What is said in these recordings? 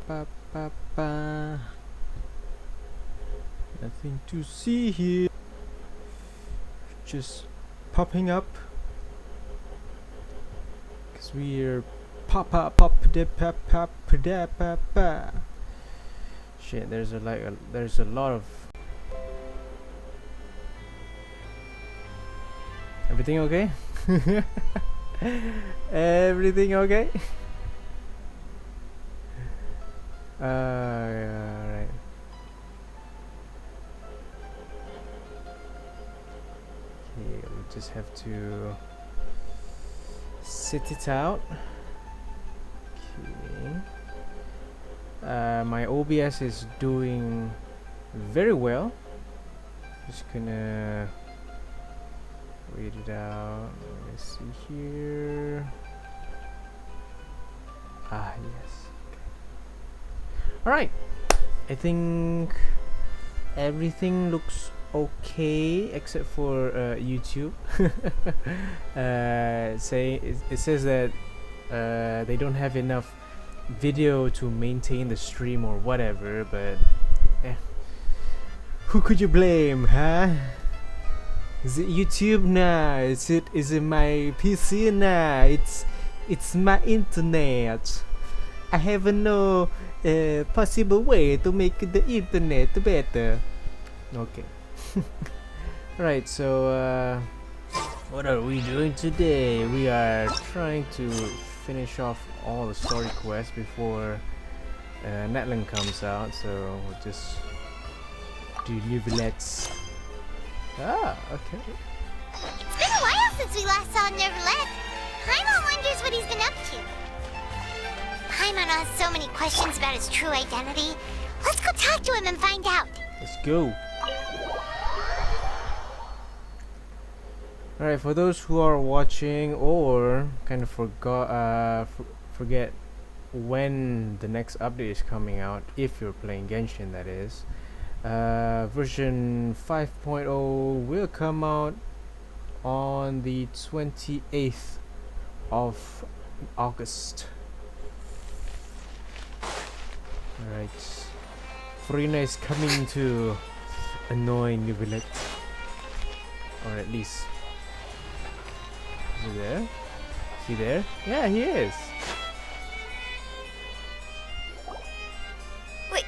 Nothing to see here. Just popping up. Cause we're pop. Shit, there's a lot of. Everything okay? Everything okay? Alright. Okay, we just have to sit it out. Okay. My OBS is doing very well. Just gonna read it out. Let's see here. Ah, yes. Alright. I think everything looks okay except for YouTube. It says that they don't have enough video to maintain the stream or whatever, but who could you blame, huh? Is it YouTube? Nah. Is it my PC? Nah. It's my internet. I have no possible way to make the internet better. Okay. Right. So what are we doing today? We are trying to finish off all the story quests before Natlan comes out. So we'll just do Neuvilette. Ah, okay. It's been a while since we last saw Neuvilette. Paimon wonders what he's been up to. Paimon has so many questions about his true identity. Let's go talk to him and find out. Let's go. Alright, for those who are watching or kind of forget when the next update is coming out, if you're playing Genshin, that is. Version 5.0 will come out on the 28th of August. Alright, Furina is coming to annoy Neuvilette, or at least is he there? Is he there? Yeah, he is. Wait,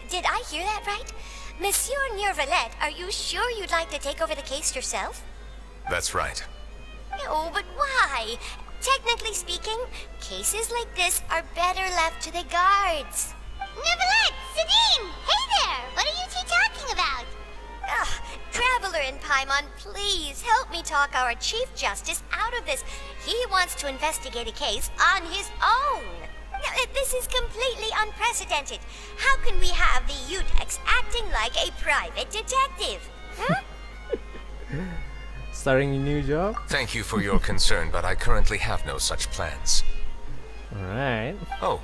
did I hear that right? Monsieur Neuvilette, are you sure you'd like to take over the case yourself? That's right. No, but why? Technically speaking, cases like this are better left to the guards. Neuvilette! Sidine! Hey there! What are you two talking about? Traveler in Paimon, please help me talk our Chief Justice out of this. He wants to investigate a case on his own. This is completely unprecedented. How can we have the Udex acting like a private detective? Starting a new job? Thank you for your concern, but I currently have no such plans. Alright. Oh,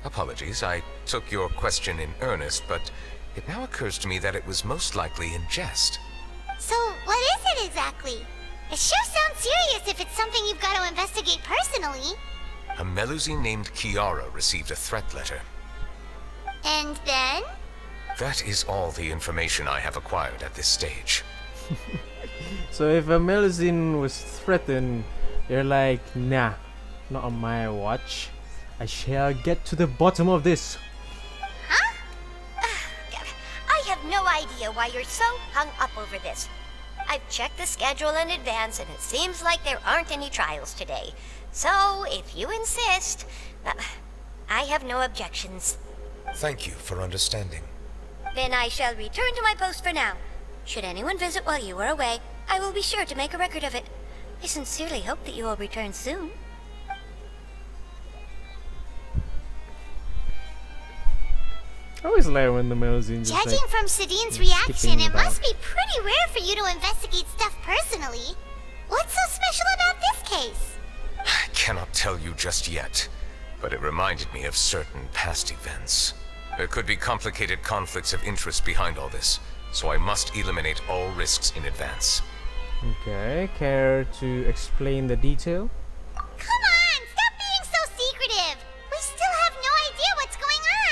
apologies. I took your question in earnest, but it now occurs to me that it was most likely in jest. So, what is it exactly? It sure sounds serious if it's something you've got to investigate personally. A Melusine named Kiara received a threat letter. And then? That is all the information I have acquired at this stage. So if a Melusine was threatened, they're like, nah, not on my watch. I shall get to the bottom of this. Huh? I have no idea why you're so hung up over this. I've checked the schedule in advance and it seems like there aren't any trials today. So, if you insist, I have no objections. Thank you for understanding. Then I shall return to my post for now. Should anyone visit while you are away, I will be sure to make a record of it. I sincerely hope that you will return soon. I always like when the Melusine just Judging from Sidine's reaction, it must be pretty rare for you to investigate stuff personally. What's so special about this case? I cannot tell you just yet, but it reminded me of certain past events. There could be complicated conflicts of interest behind all this, so I must eliminate all risks in advance. Okay, care to explain the detail? Come on, stop being so secretive! We still have no idea what's going on!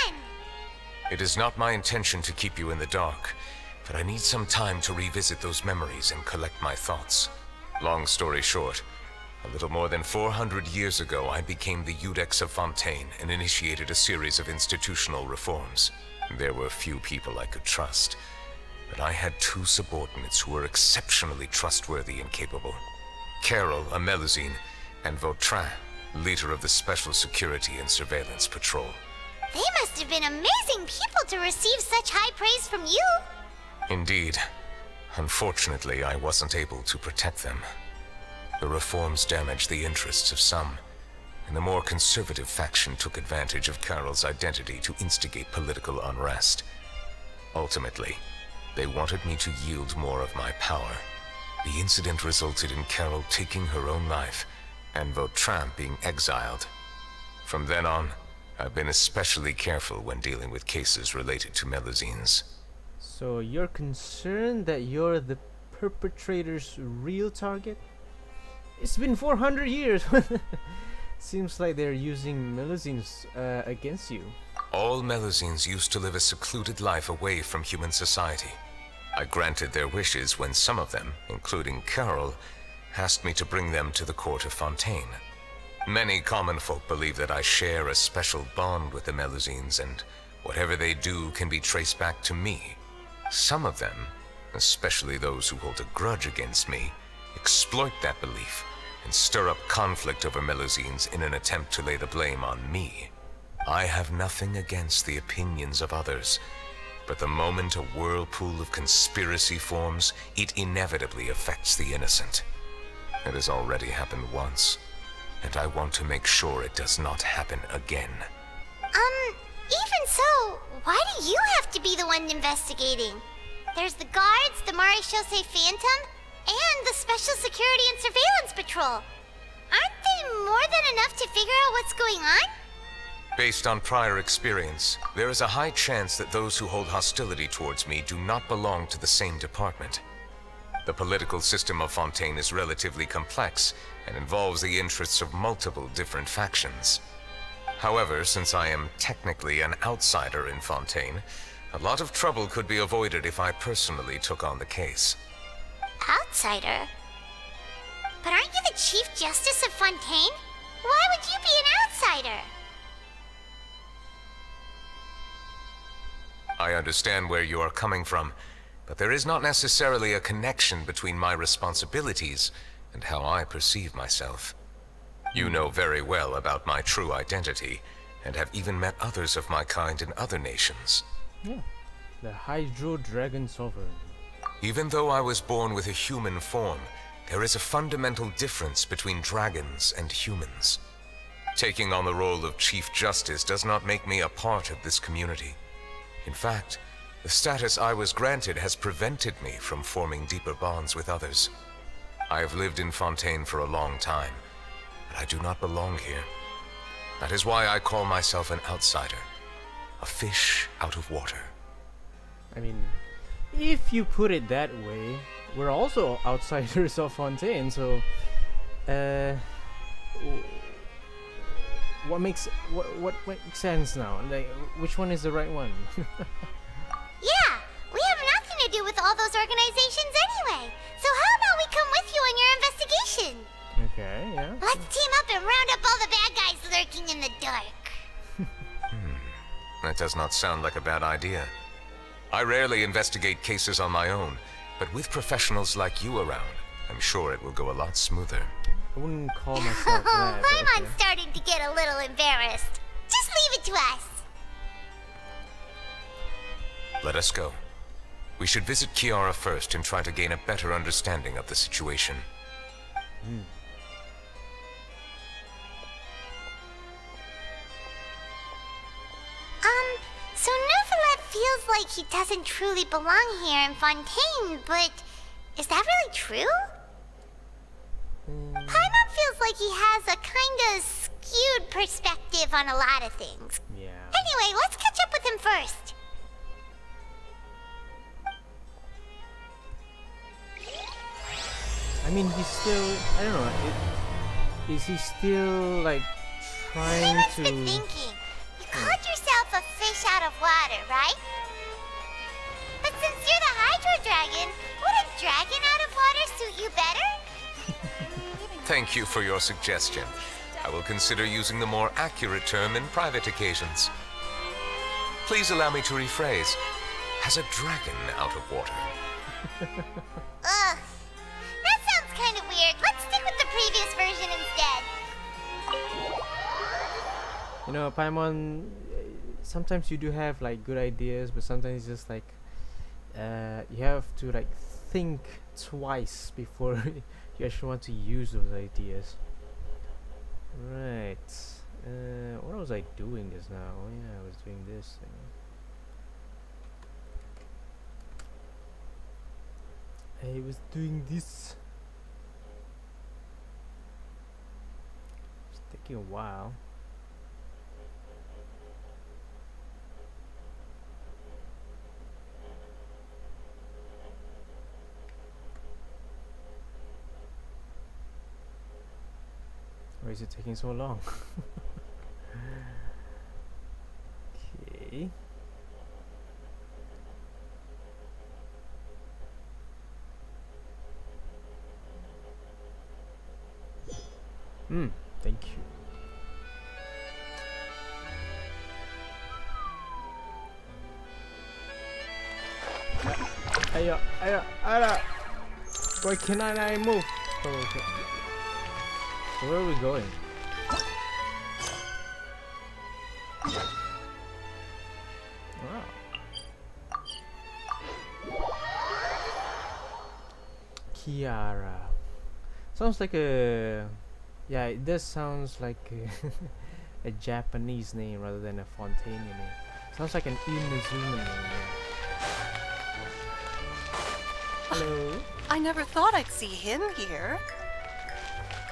It is not my intention to keep you in the dark, but I need some time to revisit those memories and collect my thoughts. Long story short, a little more than 400 years ago, I became the Iudex of Fontaine and initiated a series of institutional reforms. There were few people I could trust, but I had two subordinates who were exceptionally trustworthy and capable. Carol, a Melusine, and Vautrin, leader of the Special Security and Surveillance Patrol. They must have been amazing people to receive such high praise from you. Indeed. Unfortunately, I wasn't able to protect them. The reforms damaged the interests of some, and the more conservative faction took advantage of Carol's identity to instigate political unrest. Ultimately, they wanted me to yield more of my power. The incident resulted in Carol taking her own life, and Vautrin being exiled. From then on, I've been especially careful when dealing with cases related to Melusines. So you're concerned that you're the perpetrator's real target? It's been 400 years. Seems like they're using Melusines against you. All Melusines used to live a secluded life away from human society. I granted their wishes when some of them, including Carol, asked me to bring them to the court of Fontaine. Many common folk believe that I share a special bond with the Melusines, and whatever they do can be traced back to me. Some of them, especially those who hold a grudge against me, exploit that belief and stir up conflict over Melusines in an attempt to lay the blame on me. I have nothing against the opinions of others, but the moment a whirlpool of conspiracy forms, it inevitably affects the innocent. It has already happened once, and I want to make sure it does not happen again. Even so, why do you have to be the one investigating? There's the guards, the Maréchaussée Phantom, and the Special Security and Surveillance Patrol. Aren't they more than enough to figure out what's going on? Based on prior experience, there is a high chance that those who hold hostility towards me do not belong to the same department. The political system of Fontaine is relatively complex and involves the interests of multiple different factions. However, since I am technically an outsider in Fontaine, a lot of trouble could be avoided if I personally took on the case. Outsider? But aren't you the Chief Justice of Fontaine? Why would you be an outsider? I understand where you are coming from, but there is not necessarily a connection between my responsibilities and how I perceive myself. You know very well about my true identity, and have even met others of my kind in other nations. Yeah, the Hydro Dragon Sovereign. Even though I was born with a human form, there is a fundamental difference between dragons and humans. Taking on the role of Chief Justice does not make me a part of this community. In fact, the status I was granted has prevented me from forming deeper bonds with others. I have lived in Fontaine for a long time, but I do not belong here. That is why I call myself an outsider, a fish out of water. I mean, if you put it that way, we're also outsiders of Fontaine, so what makes sense now? Like, which one is the right one? Yeah, we have nothing to do with all those organizations anyway. So how about we come with you on your investigation? Okay, yeah. Let's team up and round up all the bad guys lurking in the dark. That does not sound like a bad idea. I rarely investigate cases on my own, but with professionals like you around, I'm sure it will go a lot smoother. I wouldn't call myself that. but Paimon's okay. starting to get a little embarrassed. Just leave it to us. Let us go. We should visit Kiara first and try to gain a better understanding of the situation. So Neuvilette feels like he doesn't truly belong here in Fontaine, but is that really true? Paimon feels like he has a kinda skewed perspective on a lot of things. Yeah. Anyway, let's catch up with him first. I mean, he's still. I don't know. Is he still like trying Paimon's to? been thinking. You called yourself a fish out of water, right? But since you're the Hydro Dragon, would a dragon out of water suit you better? Thank you for your suggestion. I will consider using the more accurate term in private occasions. Please allow me to rephrase. Has a dragon out of water? Ugh. That sounds kind of weird. Let's stick with the previous version instead. You know, Paimon, sometimes you do have like good ideas, but sometimes it's just like you have to like think twice before you actually want to use those ideas. Right. What was I doing just now? Oh yeah, I was doing this thing. I was doing this. It's taking a while. Why is it taking so long? Okay. Thank you. Aya. Why cannot I move? Oh, okay. So where are we going? Wow. Kiara. Sounds like a... Yeah, it does sounds like a Japanese name rather than a Fontainean name. Sounds like an Inazuma name. Hello. I never thought I'd see him here.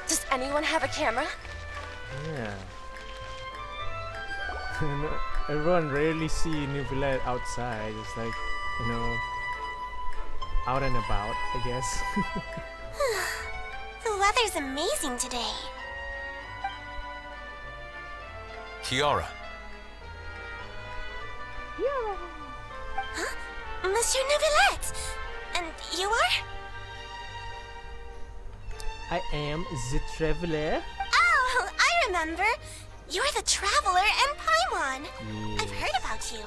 Does anyone have a camera? Yeah. Everyone rarely see Neuvilette outside. It's like, you know, out and about, I guess. The weather's amazing today. Kiara. Huh? Monsieur Neuvilette! And you are? I am the traveler. Oh, I remember. You're the Traveler and Paimon. Yeah. I've heard about you.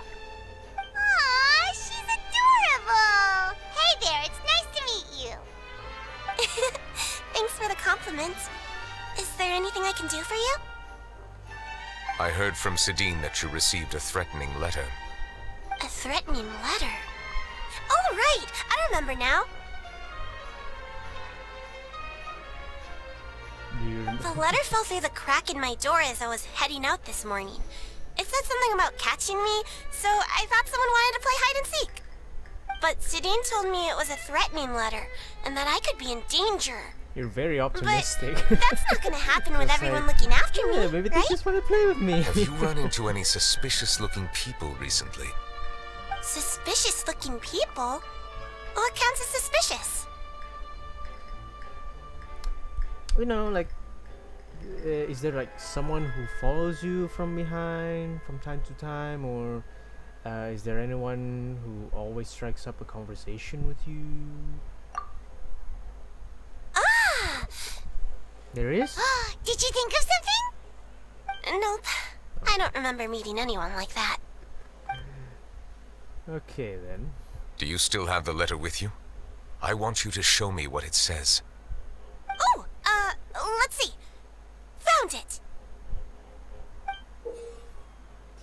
Aw, she's adorable. Hey there, it's nice to meet you. Thanks for the compliment. Is there anything I can do for you? I heard from Sidine that you received a threatening letter. A threatening letter? Oh, right! I remember now. The letter fell through the crack in my door as I was heading out this morning. It said something about catching me, so I thought someone wanted to play hide and seek. But Sidine told me it was a threatening letter, and that I could be in danger. You're very optimistic. But that's not gonna happen with It's everyone like, looking after me, yeah, maybe they right? just want to play with me. Have you run into any suspicious-looking people recently? Suspicious-looking people? What counts as suspicious? You know, like, is there like someone who follows you from behind from time to time, or is there anyone who always strikes up a conversation with you? Ah! There is? Did you think of something? Nope. I don't remember meeting anyone like that. Okay then. Do you still have the letter with you? I want you to show me what it says. Oh, let's see. Found it.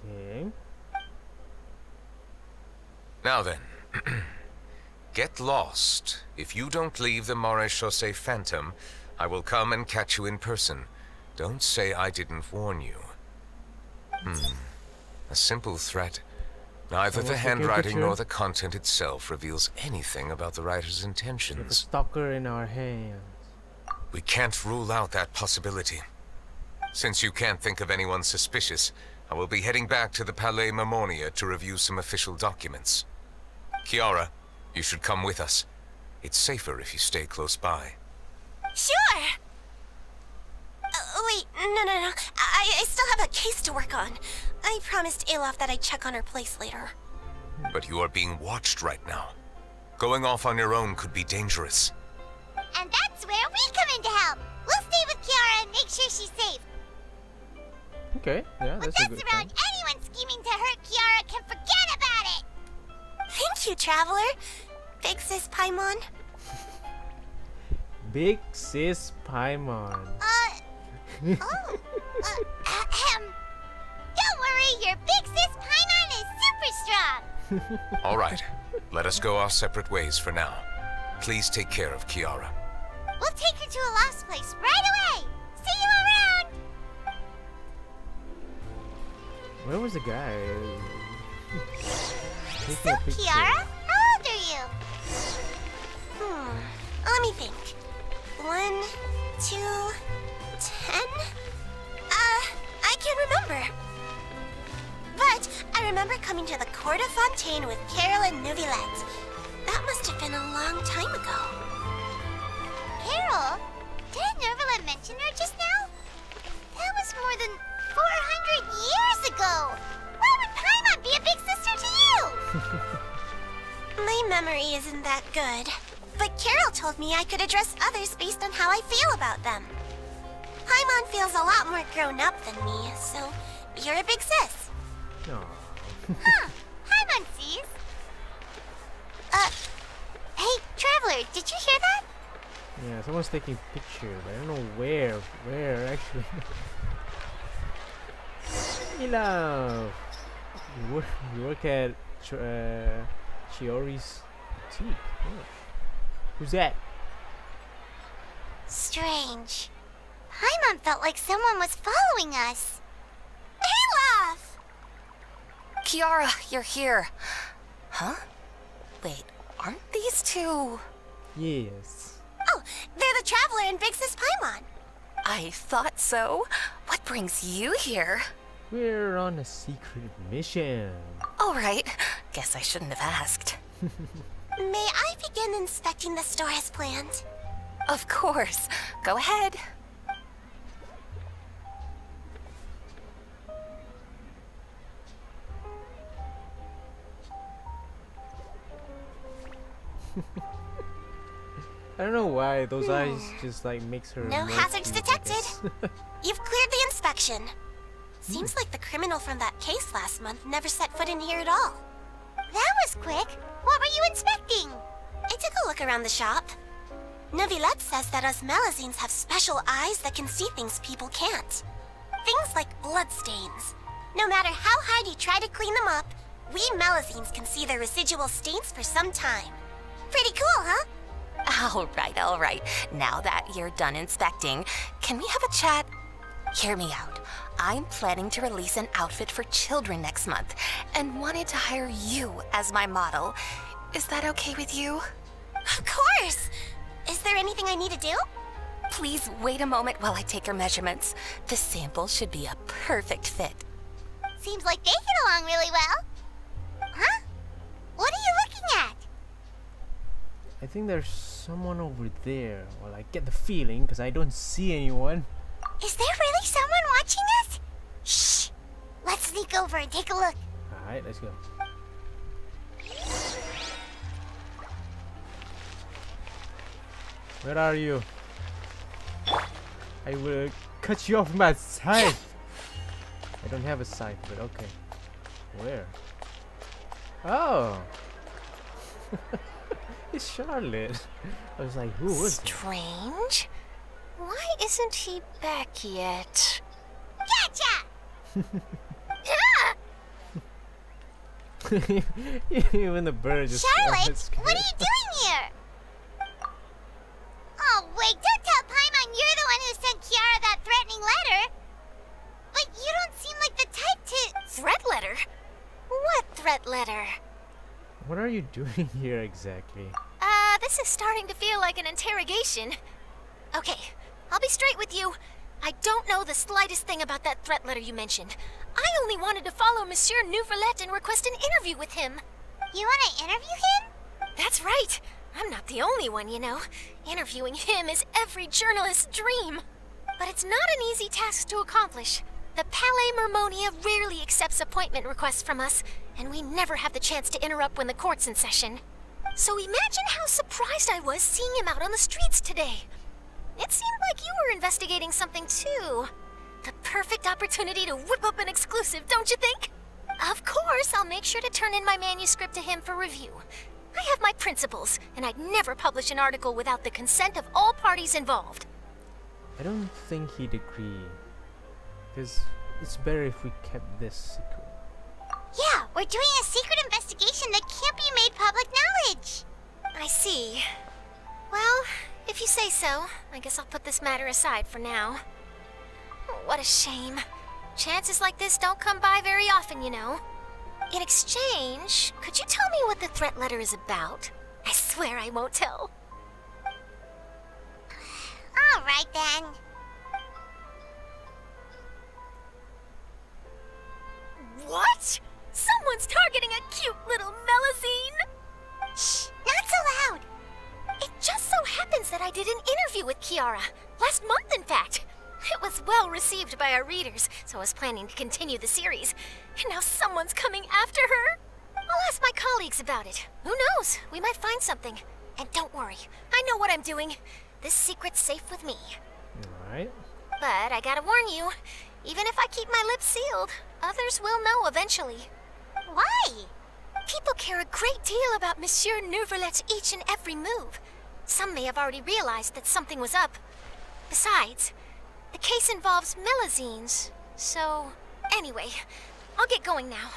Okay. Now then, get lost. If you don't leave the Maréchaussée Phantom, I will come and catch you in person. Don't say I didn't warn you. A simple threat. Neither the Someone's taking a handwriting picture. nor the content itself reveals anything about the writer's We have a intentions. stalker in our hands. We can't rule out that possibility. Since you can't think of anyone suspicious, I will be heading back to the Palais Mermonia to review some official documents. Kiara, you should come with us. It's safer if you stay close by. Sure. Wait, no. I still have a case to work on. I promised Alof that I'd check on her place later. But you are being watched right now. Going off on your own could be dangerous. And that's where we come in to help. We'll stay with Kiara and make sure she's safe. Okay, yeah, With that's a us good around, plan. anyone scheming to hurt Kiara can forget about it. Thank you, Traveler. Big Sis Paimon. Big Sis Paimon. Don't worry, your big sis Paimon is super strong. All right, let us go our separate ways for now. Please take care of Kiara. We'll take her to a lost place right away. See you around. Where was the guy? So, Taking a picture. Kiara, how old are you? Let me think. 1, 2, 10? I can't remember. But I remember coming to the Court of Fontaine with Carol and Neuvilette. That must have been a long time ago. Carol? Didn't Neuvilette mention her just now? That was more than 400 years ago. Why would Paimon be a big sister to you? My memory isn't that good. But Carol told me I could address others based on how I feel about them. Paimon feels a lot more grown up than me, so you're a big sis. Aw. Huh. Paimon sees. Hey, Traveler, did you hear that? Yeah, someone's taking pictures. I don't know where. Where actually? Enough. You work at Chiori's boutique. Oh. Who's that? Strange. Paimon felt like someone was following us. Olaf! Kiara, you're here. Huh? Wait, aren't these two? Yes. Oh, they're the Traveler and Big Sis Paimon. I thought so. What brings you here? We're on a secret mission. All right. Guess I shouldn't have asked. May I begin inspecting the store as planned? Of course. Go ahead. I don't know why those eyes just like makes her. No more hazards cute, I detected. guess. You've cleared the inspection. Seems like the criminal from that case last month never set foot in here at all. That was quick. What were you inspecting? I took a look around the shop. Neuvilette says that us Melazines have special eyes that can see things people can't. Things like bloodstains. No matter how hard you try to clean them up, we Melazines can see the residual stains for some time. Pretty cool, huh? All right. Now that you're done inspecting, can we have a chat? Hear me out. I'm planning to release an outfit for children next month and wanted to hire you as my model. Is that okay with you? Of course! Is there anything I need to do? Please wait a moment while I take your measurements. The sample should be a perfect fit. Seems like they get along really well. Huh? What are you looking at? I think there's someone over there. Well, I get the feeling because I don't see anyone. Is there really someone watching us? Shh! Let's sneak over and take a look. Alright, let's go. Where are you? I will cut you off with my scythe. I don't have a scythe, but okay. Where? Oh! It's Charlotte. I was like, who was that? Strange. Why isn't he back yet? Gotcha! Even the bird just Charlotte, what are you doing here? Oh, wait, don't tell Paimon you're the one who sent Kiara that threatening letter. But you don't seem like the type to... Threat letter? What threat letter? What are you doing here exactly? This is starting to feel like an interrogation. Okay, I'll be straight with you. I don't know the slightest thing about that threat letter you mentioned. I only wanted to follow Monsieur Neuvilette and request an interview with him. You want to interview him? That's right. I'm not the only one, you know. Interviewing him is every journalist's dream. But it's not an easy task to accomplish. The Palais Mermonia rarely accepts appointment requests from us, and we never have the chance to interrupt when the court's in session. So imagine how surprised I was seeing him out on the streets today. It seemed like you were investigating something too. The perfect opportunity to whip up an exclusive, don't you think? Of course, I'll make sure to turn in my manuscript to him for review. I have my principles, and I'd never publish an article without the consent of all parties involved. I don't think he'd agree. Because it's better if we kept this secret. Yeah, we're doing a secret investigation that can't be made public knowledge. I see. Well, if you say so, I guess I'll put this matter aside for now. What a shame. Chances like this don't come by very often, you know. In exchange, could you tell me what the threat letter is about? I swear I won't tell. All right then. What? Someone's targeting a cute little Melazine? Shh, not so loud. It just so happens that I did an interview with Kiara. Last month, in fact. It was well received by our readers, so I was planning to continue the series. And now someone's coming after her. I'll ask my colleagues about it. Who knows? We might find something. And don't worry, I know what I'm doing. This secret's safe with me. Alright. But I gotta warn you, even if I keep my lips sealed, others will know eventually. Why? People care a great deal about Monsieur Neuvillette's each and every move. Some may have already realized that something was up. Besides, the case involves Melazines, so... Anyway, I'll get going now.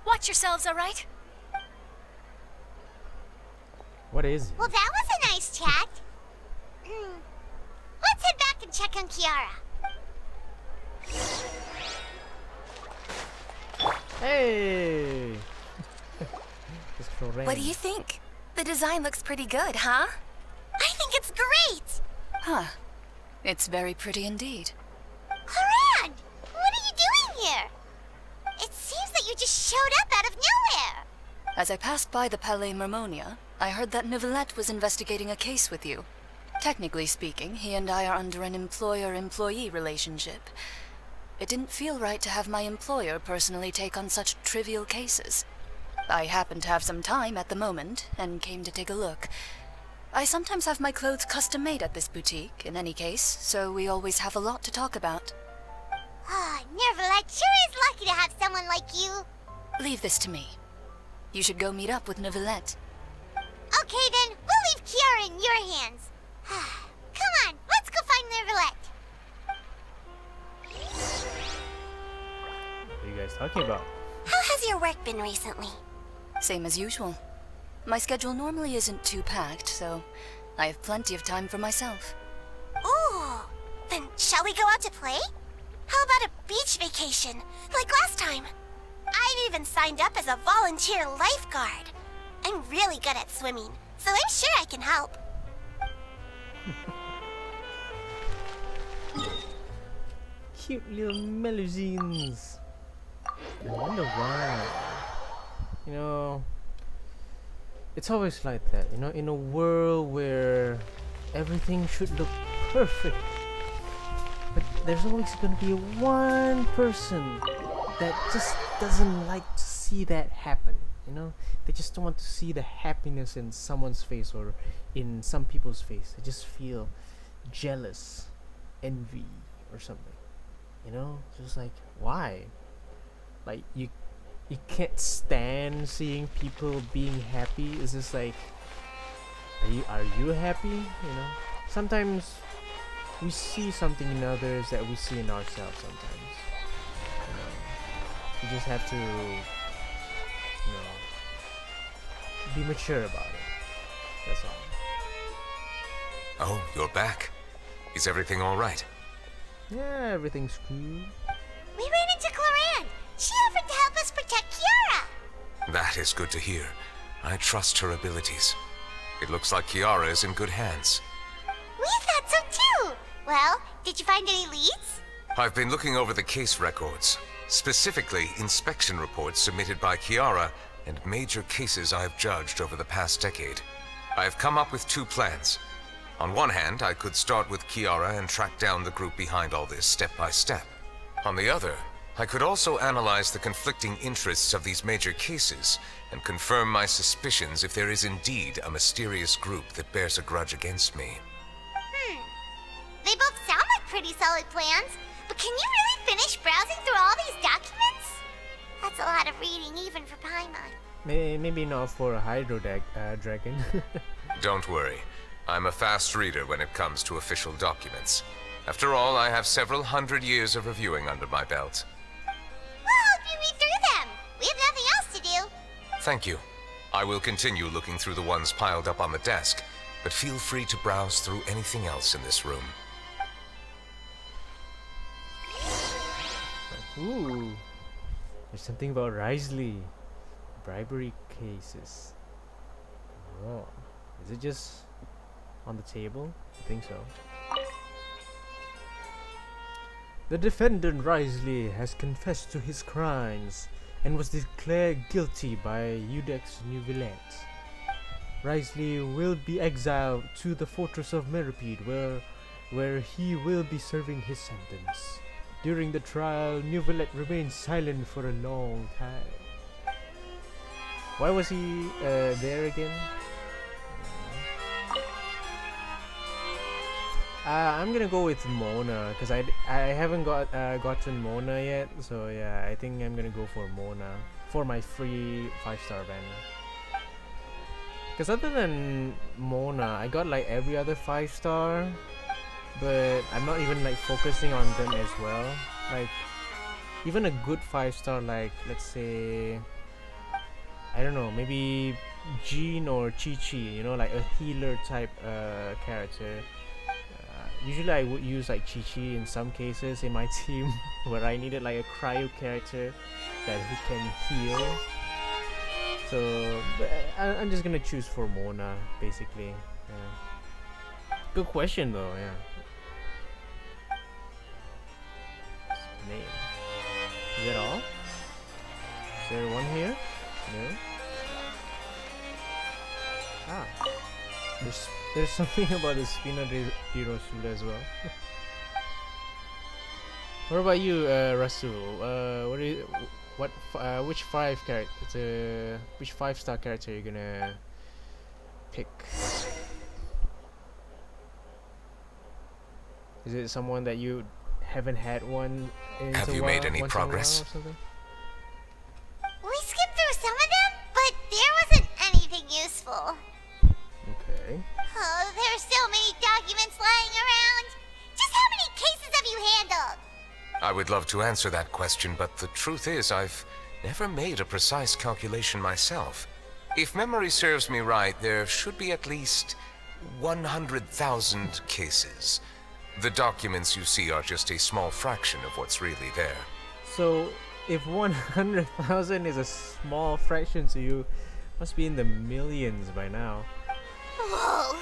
Watch yourselves, all right? What is it? Well, that was a nice chat. Let's head back and check on Kiara. Hey! Just for rain. What do you think? The design looks pretty good, huh? I think it's great! Huh. It's very pretty indeed. Clorinde, what are you doing here? It seems that you just showed up out of nowhere. As I passed by the Palais Mermonia, I heard that Neuvilette was investigating a case with you. Technically speaking, he and I are under an employer-employee relationship. It didn't feel right to have my employer personally take on such trivial cases. I happened to have some time at the moment, and came to take a look. I sometimes have my clothes custom-made at this boutique, in any case, so we always have a lot to talk about. Ah, Neuvilette sure is lucky to have someone like you. Leave this to me. You should go meet up with Neuvilette. Okay then, we'll leave Kiara in your hands. Come on, let's go find Neuvilette. What are you guys talking about? How has your work been recently? Same as usual. My schedule normally isn't too packed, so I have plenty of time for myself. Ooh, then shall we go out to play? How about a beach vacation, like last time? I've even signed up as a volunteer lifeguard. I'm really good at swimming, so I'm sure I can help. Cute little Melazines. I wonder why. You know, it's always like that, you know, in a world where everything should look perfect. But there's always gonna be one person that just doesn't like to see that happen, you know? They just don't want to see the happiness in someone's face or in some people's face. They just feel jealous, envy, or something. You know? Just like, why? Like, you can't stand seeing people being happy. It's just like, are you happy? You know? Sometimes we see something in others that we see in ourselves sometimes. You know? You just have to, you know, be mature about it. That's all. Oh, you're back. Is everything all right? Yeah, everything's cool. We ran into Clorinde. She offered to help us protect Kiara. That is good to hear. I trust her abilities. It looks like Kiara is in good hands. We thought so too. Well, did you find any leads? I've been looking over the case records, specifically inspection reports submitted by Kiara and major cases I've judged over the past decade. I have come up with two plans. On one hand, I could start with Kiara and track down the group behind all this step by step. On the other, I could also analyze the conflicting interests of these major cases and confirm my suspicions if there is indeed a mysterious group that bears a grudge against me. They both sound like pretty solid plans, but can you really finish browsing through all these documents? That's a lot of reading even for Paimon. Maybe not for a Hydro Dragon. Don't worry. I'm a fast reader when it comes to official documents. After all, I have several hundred years of reviewing under my belt. We'll help you read through them. We have nothing else to do. Thank you. I will continue looking through the ones piled up on the desk, but feel free to browse through anything else in this room. Ooh. There's something about Risley. Bribery cases. Oh. Is it just on the table? I think so. The defendant Risley has confessed to his crimes and was declared guilty by Iudex Neuvilette. Risley will be exiled to the fortress of Meripede, where he will be serving his sentence. During the trial, Neuvilette remained silent for a long time. Why was he there again? I'm gonna go with Mona because I haven't gotten Mona yet, so yeah, I think I'm gonna go for Mona for my free 5-star banner. Because other than Mona, I got like every other 5-star, but I'm not even like focusing on them as well. Like even a good 5-star, like let's say, I don't know, maybe Jean or Chi-Chi, you know, like a healer type character. Usually I would use like Chi-Chi in some cases in my team where I needed like a cryo character that who can heal. So but I'm just gonna choose for Mona basically. Yeah. Good question though, yeah. Name. Is that all? Is there one here? No? Ah. There's something about the Spina di Rosula as well. What about you, Rasul? Which 5-star character are you gonna pick? Is it someone that you haven't had one in Have you made any progress? We skipped through some of them, but there wasn't anything useful. Okay. Oh, there are so many documents lying around. Just how many cases have you handled? I would love to answer that question, but the truth is I've never made a precise calculation myself. If memory serves me right, there should be at least 100,000 cases. The documents you see are just a small fraction of what's really there. So, if 100,000 is a small fraction to you, must be in the millions by now. Whoa,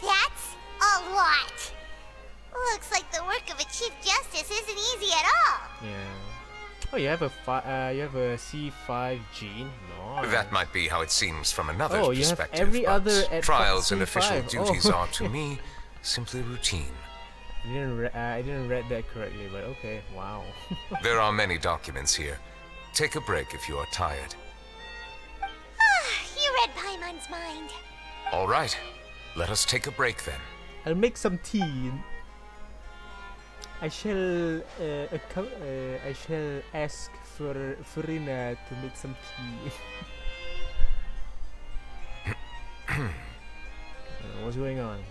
that's a lot. Looks like the work of a Chief Justice isn't easy at all. Yeah. Oh, you have a C5 gene? No. That might be how it seems from another Oh, perspective. you have every but other at trials and C5. official duties Oh. are, to me, simply routine. I didn't read that correctly, but okay. Wow. There are many documents here. Take a break if you are tired. You read Paimon's mind. All right, let us take a break then. I'll make some tea. I shall ask for Furina to make some tea. What's going on?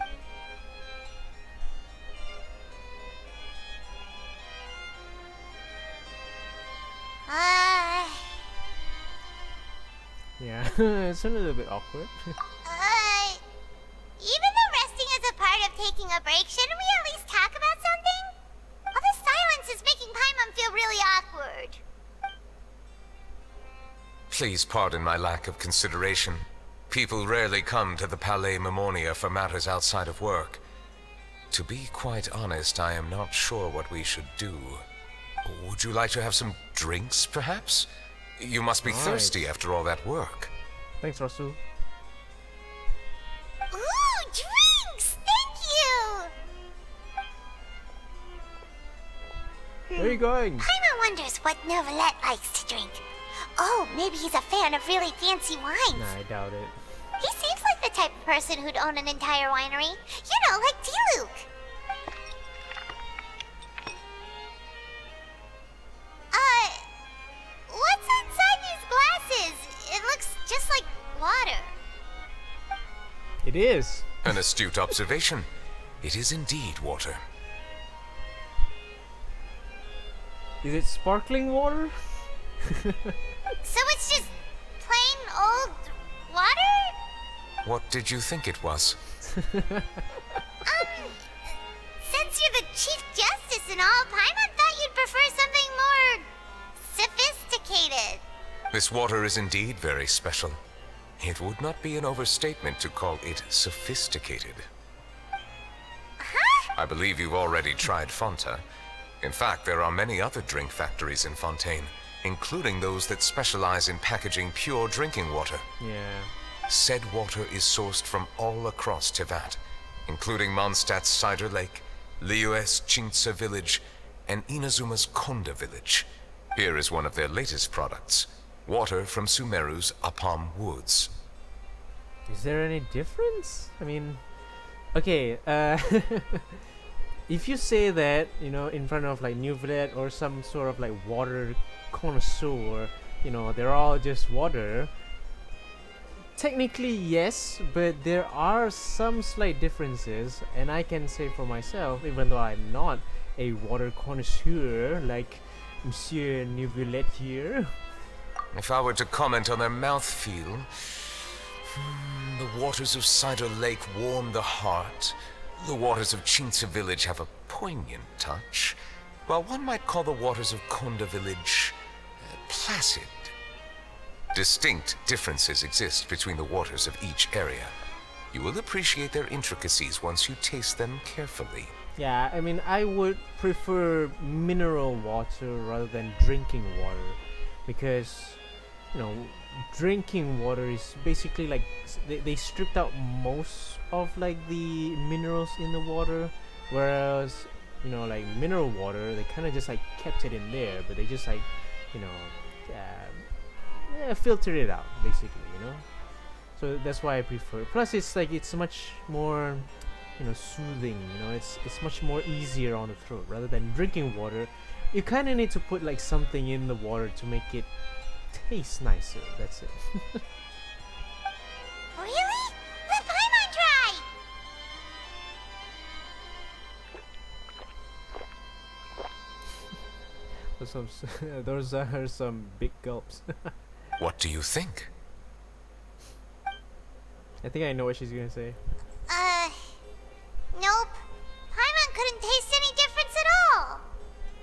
Yeah, it's a little bit awkward. Even though resting is a part of taking a break, shouldn't we at least talk about something? All this silence is making Paimon feel really awkward. Please pardon my lack of consideration. People rarely come to the Palais Mermonia for matters outside of work. To be quite honest, I am not sure what we should do. Would you like to have some drinks, perhaps? You must be thirsty after all that work. Thanks, Rasul. Ooh, drinks! Thank you! Where are you going? Paimon wonders what Neuvilette likes to drink. Oh, maybe he's a fan of really fancy wines. Nah, I doubt it. He seems like the type of person who'd own an entire winery. You know, like D-Luke. What's inside these glasses? It looks just like water. It is. An astute observation. It is indeed water. Is it sparkling water? So it's just plain old water? What did you think it was? Since you're the Chief Justice and all, Paimon thought you'd prefer something more sophisticated. This water is indeed very special. It would not be an overstatement to call it sophisticated. Huh? I believe you've already tried Fanta. In fact, there are many other drink factories in Fontaine, including those that specialize in packaging pure drinking water. Yeah. Said water is sourced from all across Tivat, including Mondstadt's Cider Lake, Liyue's Chintsa Village, and Inazuma's Konda Village. Here is one of their latest products, water from Sumeru's Apam Woods. Is there any difference? I mean, okay, if you say that, you know, in front of like Neuvilette or some sort of like water connoisseur, you know, they're all just water. Technically, yes, but there are some slight differences, and I can say for myself, even though I'm not a water connoisseur like Monsieur Neuvilette here. If I were to comment on their mouthfeel, the waters of Cider Lake warm the heart. The waters of Chintsa Village have a poignant touch, while one might call the waters of Konda Village placid. Distinct differences exist between the waters of each area. You will appreciate their intricacies once you taste them carefully. Yeah, I mean, I would prefer mineral water rather than drinking water, because, you know, drinking water is basically like they stripped out most of like the minerals in the water, whereas, you know, like mineral water, they kind of just like kept it in there, but they just like, you know, filter it out basically, you know. So that's why I prefer. Plus, it's like it's much more, you know, soothing. You know, it's much more easier on the throat rather than drinking water. You kind of need to put like something in the water to make it taste nicer. That's it. Really? Let Paimon try! Those are some big gulps. What do you think? I think I know what she's gonna say. Nope. Paimon couldn't taste any difference at all.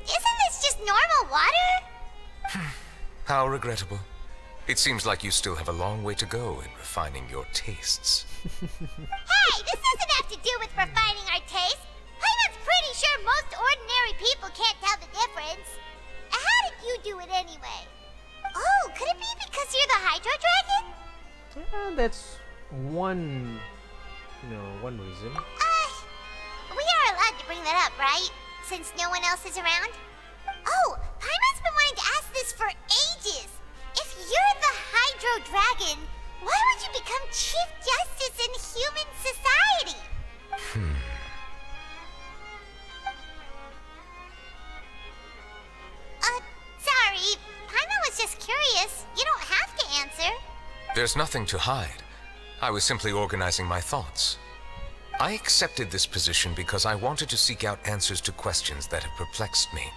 Isn't this just normal water? How regrettable. It seems like you still have a long way to go in refining your tastes. Hey, this doesn't have to do with refining our taste. Paimon's pretty sure most ordinary people can't tell the difference. How did you do it anyway? Oh, could it be because you're the Hydro Dragon? Yeah, that's one, you know, one reason. We are allowed to bring that up, right? Since no one else is around? Oh, Paimon's been wanting to ask this for ages. If you're the Hydro Dragon, why would you become Chief Justice in human society? Sorry. Paimon was just curious. You don't have to answer. There's nothing to hide. I was simply organizing my thoughts. I accepted this position because I wanted to seek out answers to questions that have perplexed me.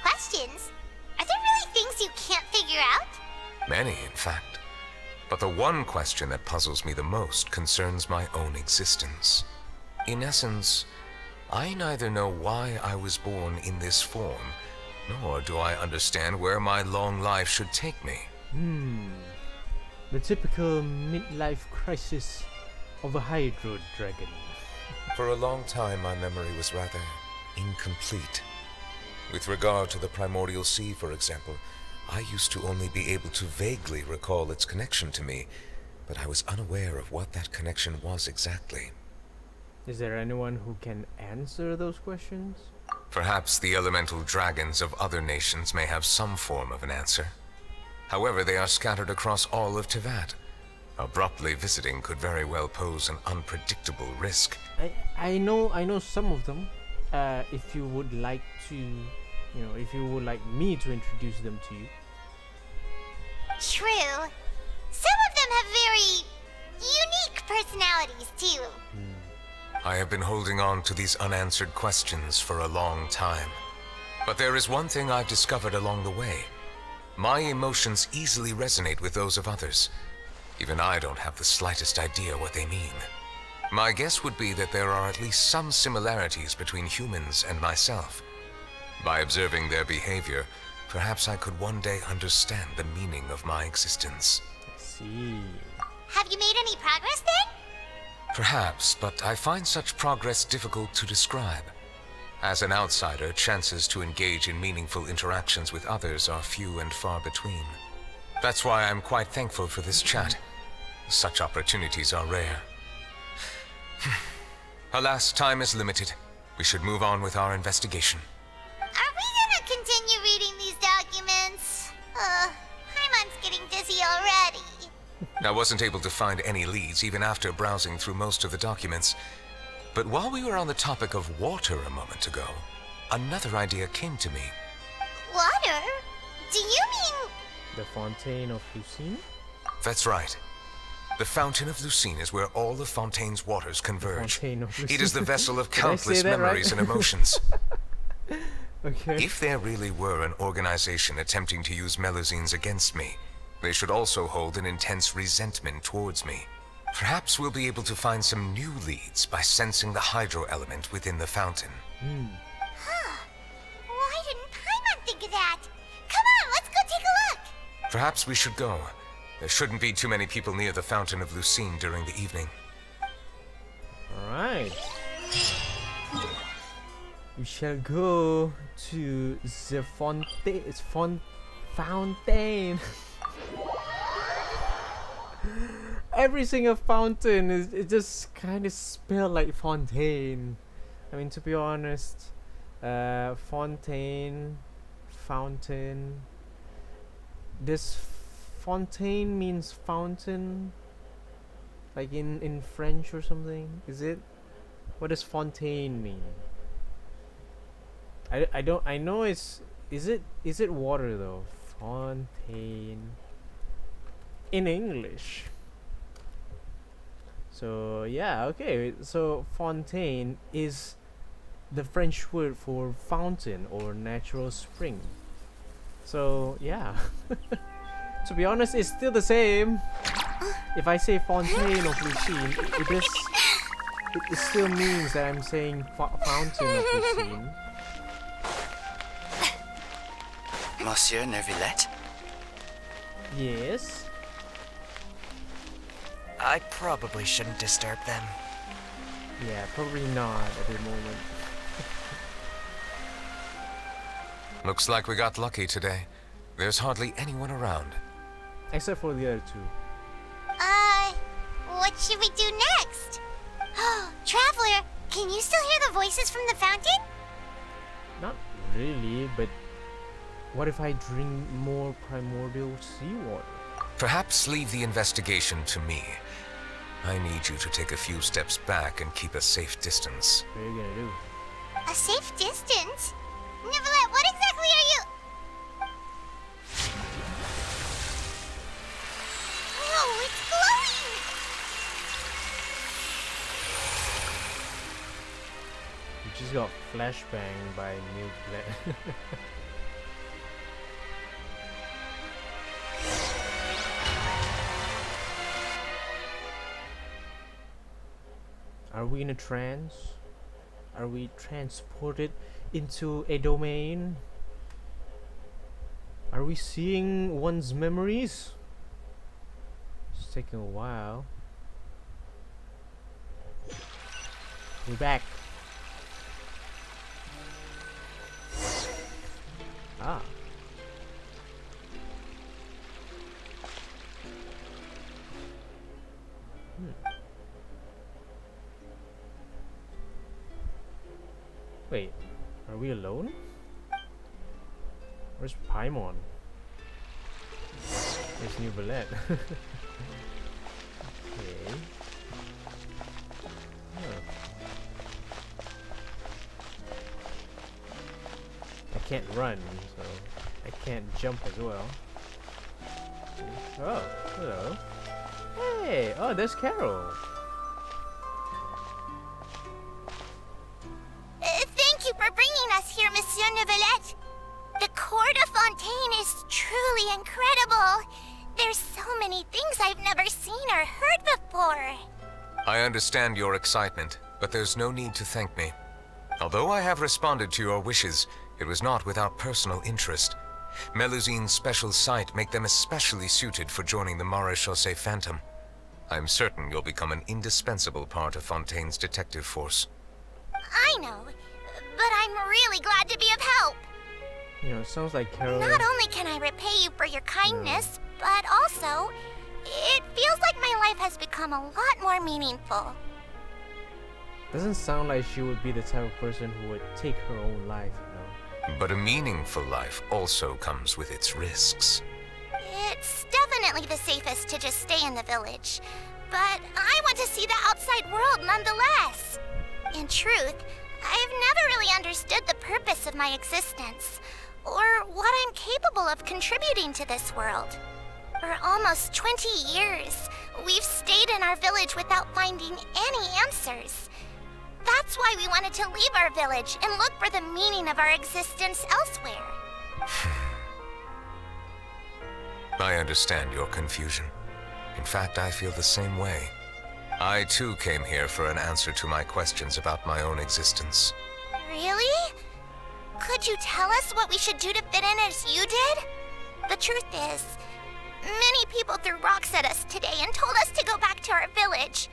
Questions? Are there really things you can't figure out? Many, in fact. But the one question that puzzles me the most concerns my own existence. In essence, I neither know why I was born in this form, nor do I understand where my long life should take me. The typical midlife crisis of a Hydro Dragon. For a long time, my memory was rather incomplete. With regard to the Primordial Sea, for example, I used to only be able to vaguely recall its connection to me, but I was unaware of what that connection was exactly. Is there anyone who can answer those questions? Perhaps the elemental dragons of other nations may have some form of an answer. However, they are scattered across all of Teyvat. Abruptly visiting could very well pose an unpredictable risk. I know some of them. If you would like to, if you would like me to introduce them to you. True. Some of them have very unique personalities, too. I have been holding on to these unanswered questions for a long time. But there is one thing I've discovered along the way. My emotions easily resonate with those of others. Even I don't have the slightest idea what they mean. My guess would be that there are at least some similarities between humans and myself. By observing their behavior, perhaps I could one day understand the meaning of my existence. I see. Have you made any progress then? Perhaps, but I find such progress difficult to describe. As an outsider, chances to engage in meaningful interactions with others are few and far between. That's why I'm quite thankful for this chat. Such opportunities are rare. Alas, time is limited. We should move on with our investigation. Are we gonna continue reading these documents? Paimon's getting dizzy already. I wasn't able to find any leads even after browsing through most of the documents. But while we were on the topic of water a moment ago, another idea came to me. Water? Do you mean... The Fontaine of Lucine? That's right. The Fountain of Lucine is where all of Fontaine's waters converge. It is the vessel of countless memories and emotions. Okay. If there really were an organization attempting to use Melusines against me, they should also hold an intense resentment towards me. Perhaps we'll be able to find some new leads by sensing the hydro element within the fountain. Huh. Why didn't Paimon think of that? Come on, let's go take a look. Perhaps we should go. There shouldn't be too many people near the Fountain of Lucine during the evening. Alright. We shall go to the fountain. Every single fountain is just kind of spelled like fontaine. I mean, to be honest, fountain. This fontaine means fountain, like in French or something. Is it? What does fontaine mean? I know it's is it water though? Fontaine in English. So yeah, okay. So fontaine is the French word for fountain or natural spring. So yeah. To be honest, it's still the same. If I say Fontaine of Lucine, it still means that I'm saying Fountain of Lucine. Monsieur Neuvilette? Yes? I probably shouldn't disturb them. Yeah, probably not at the moment. Looks like we got lucky today. There's hardly anyone around. Except for the other two. What should we do next? Oh, Traveler, can you still hear the voices from the fountain? Not really, but what if I drink more primordial seawater? Perhaps leave the investigation to me. I need you to take a few steps back and keep a safe distance. What are you gonna do? A safe distance? Neuvilette, what exactly are you... Oh, it's glowing! You just got flashbanged by Neuvilette. Are we in a trance? Are we transported into a domain? Are we seeing one's memories? It's taking a while. We're back. Ah. Wait, are we alone? Where's Paimon? Where's Neuvilette? Okay. I can't run, so I can't jump as well. Oh, hello. Hey! Oh, there's Carol. Thank you for bringing us here, Monsieur Neuvilette. The court of Fontaine is truly incredible. There's so many things I've never seen or heard before. I understand your excitement, but there's no need to thank me. Although I have responded to your wishes, it was not without personal interest. Melusine's special sight make them especially suited for joining the Maréchaussée Phantom. I'm certain you'll become an indispensable part of Fontaine's detective force. I know, but I'm really glad to be of help. You know, it sounds like Carol. Not only can I repay you for your kindness, but also, it feels like my life has become a lot more meaningful. Doesn't sound like she would be the type of person who would take her own life, you know. But a meaningful life also comes with its risks. It's definitely the safest to just stay in the village, but I want to see the outside world nonetheless. In truth, I've never really understood the purpose of my existence, or what I'm capable of contributing to this world. For almost 20 years, we've stayed in our village without finding any answers. That's why we wanted to leave our village and look for the meaning of our existence elsewhere. I understand your confusion. In fact, I feel the same way. I too came here for an answer to my questions about my own existence. Really? Could you tell us what we should do to fit in as you did? The truth is, many people threw rocks at us today and told us to go back to our village.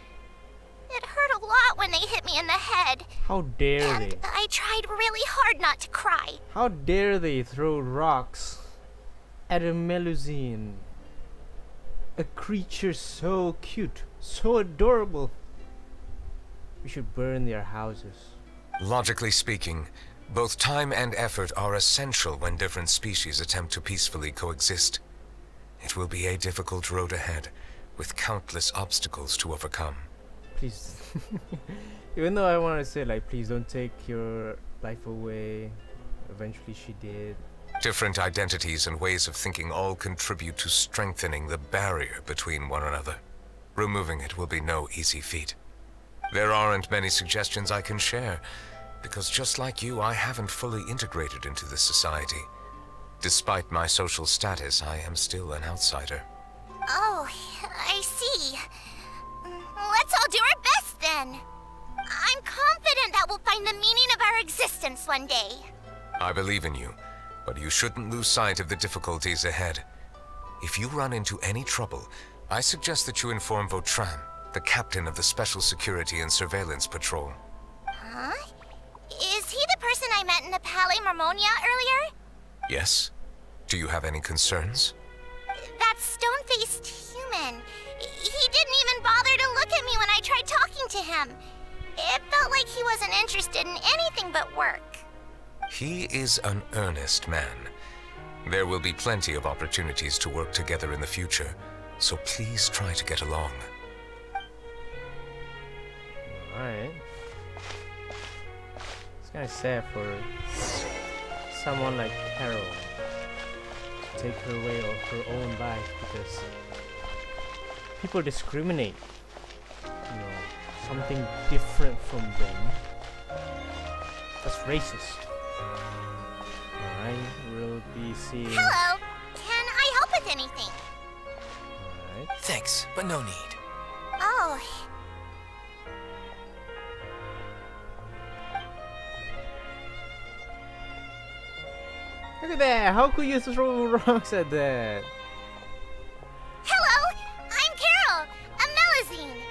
It hurt a lot when they hit me in the head. How dare And they? I tried really hard not to cry. How dare they throw rocks at a Melusine? A creature so cute, so adorable. We should burn their houses. Logically speaking, both time and effort are essential when different species attempt to peacefully coexist. It will be a difficult road ahead, with countless obstacles to overcome. Please. Even though I want to say, like, please don't take your life away. Eventually she did. Different identities and ways of thinking all contribute to strengthening the barrier between one another. Removing it will be no easy feat. There aren't many suggestions I can share, because just like you, I haven't fully integrated into this society. Despite my social status, I am still an outsider. Oh, I see. Let's all do our best then. I'm confident that we'll find the meaning of our existence one day. I believe in you, but you shouldn't lose sight of the difficulties ahead. If you run into any trouble, I suggest that you inform Vautrin, the captain of the Special Security and Surveillance Patrol. Huh? Is he the person I met in the Palais Marmonia earlier? Yes? Do you have any concerns? That stone-faced human. He didn't even bother to look at me when I tried talking to him. It felt like he wasn't interested in anything but work. He is an earnest man. There will be plenty of opportunities to work together in the future, so please try to get along. Alright. It's kind of sad for someone like Carol to take her way of her own life because people discriminate. You know, something different from them. That's racist. Alright, we'll be seeing. Hello. Can I help with anything? Alright. Thanks, but no need. Oh. Look at that! How could you throw rocks at that? Hello. I'm Carol. A Melusine.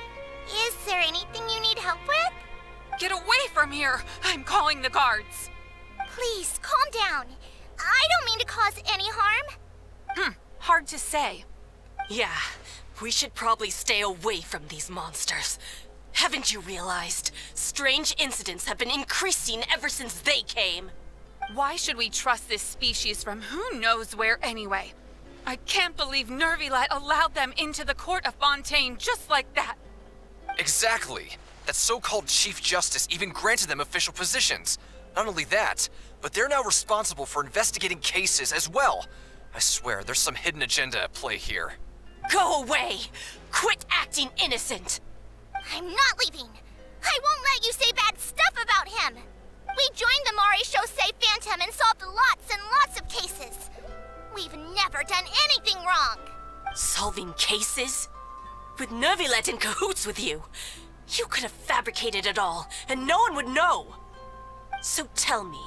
Is there anything you need help with? Get away from here! I'm calling the guards! Please, calm down. I don't mean to cause any harm. Hard to say. Yeah, we should probably stay away from these monsters. Haven't you realized? Strange incidents have been increasing ever since they came. Why should we trust this species from who knows where anyway? I can't believe Neuvilette allowed them into the court of Fontaine just like that. Exactly. That so-called Chief Justice even granted them official positions. Not only that, but they're now responsible for investigating cases as well. I swear, there's some hidden agenda at play here. Go away! Quit acting innocent! I'm not leaving. I won't let you say bad stuff about him. We joined the Maréchaussée Phantom and solved lots and lots of cases. We've never done anything wrong. Solving cases? With Neuvilette in cahoots with you. You could have fabricated it all, and no one would know. So tell me,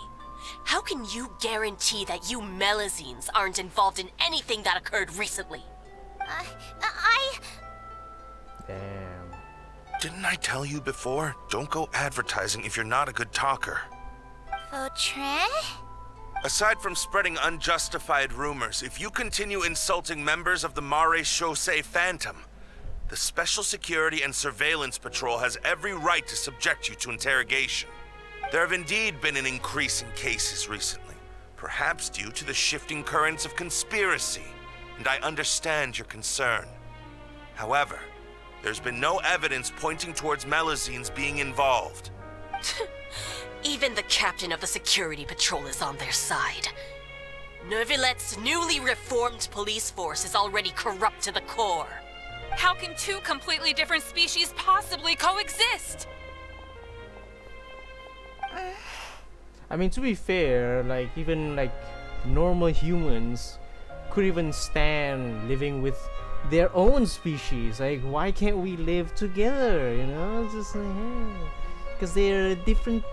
how can you guarantee that you Melazines aren't involved in anything that occurred recently? Damn. Didn't I tell you before? Don't go advertising if you're not a good talker. Vautrin? Aside from spreading unjustified rumors, if you continue insulting members of the Maréchaussée Phantom, the Special Security and Surveillance Patrol has every right to subject you to interrogation. There have indeed been an increase in cases recently, perhaps due to the shifting currents of conspiracy, and I understand your concern. However, there's been no evidence pointing towards Melazines being involved. Even the captain of the security patrol is on their side. Neuvilette's newly reformed police force is already corrupt to the core. How can two completely different species possibly coexist? I mean, to be fair, like, even like normal humans could even stand living with their own species. Like, why can't we live together? You know, it's just like, hey, because they're a different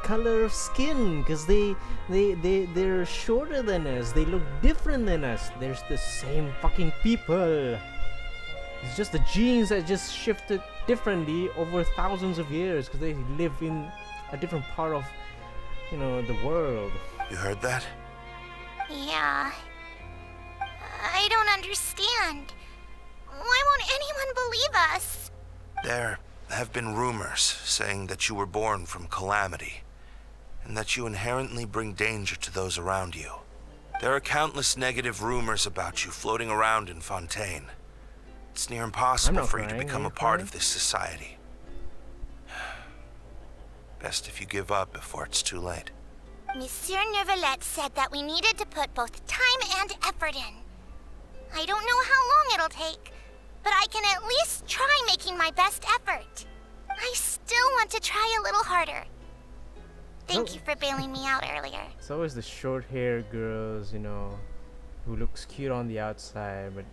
color of skin, because they're shorter than us, they look different than us. There's the same fucking people. It's just the genes that just shifted differently over thousands of years because they live in a different part of, you know, the world. You heard that? Yeah. I don't understand. Why won't anyone believe us? There have been rumors saying that you were born from calamity, and that you inherently bring danger to those around you. There are countless negative rumors about you floating around in Fontaine. It's near impossible for you to become a part of this society. Best if you give up before it's too late. Monsieur Neuvilette said that we needed to put both time and effort in. I don't know how long it'll take, but I can at least try making my best effort. I still want to try a little harder. Thank you for bailing me out earlier. It's always the short-haired girls, you know, who looks cute on the outside, but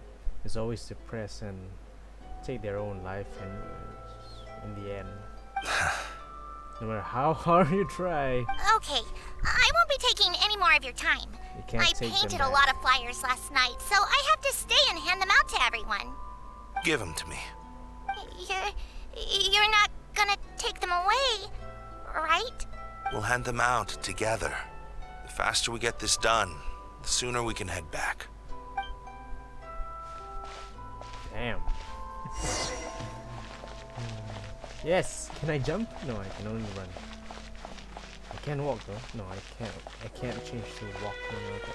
is always depressed and take their own life in the end. No matter how hard you try. Okay, I won't be taking any more of your time. I painted a lot of flyers last night, so I have to stay and hand them out to everyone. Give them to me. You're not gonna take them away, right? We'll hand them out together. The faster we get this done, the sooner we can head back. Damn. Yes. Can I jump? No, I can only run. I can walk though. No, I can't. I can't change to walk. No, okay.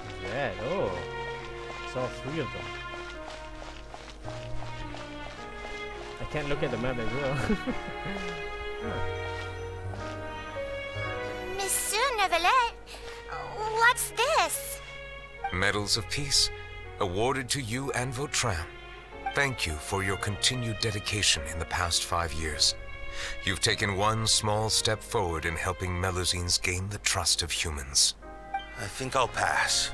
What's that? Oh, it's all three of them. I can't look at the map as well. Monsieur Neuvilette, what's this? Medals of Peace, awarded to you and Vautrin. Thank you for your continued dedication in the past 5 years. You've taken one small step forward in helping Melazines gain the trust of humans. I think I'll pass.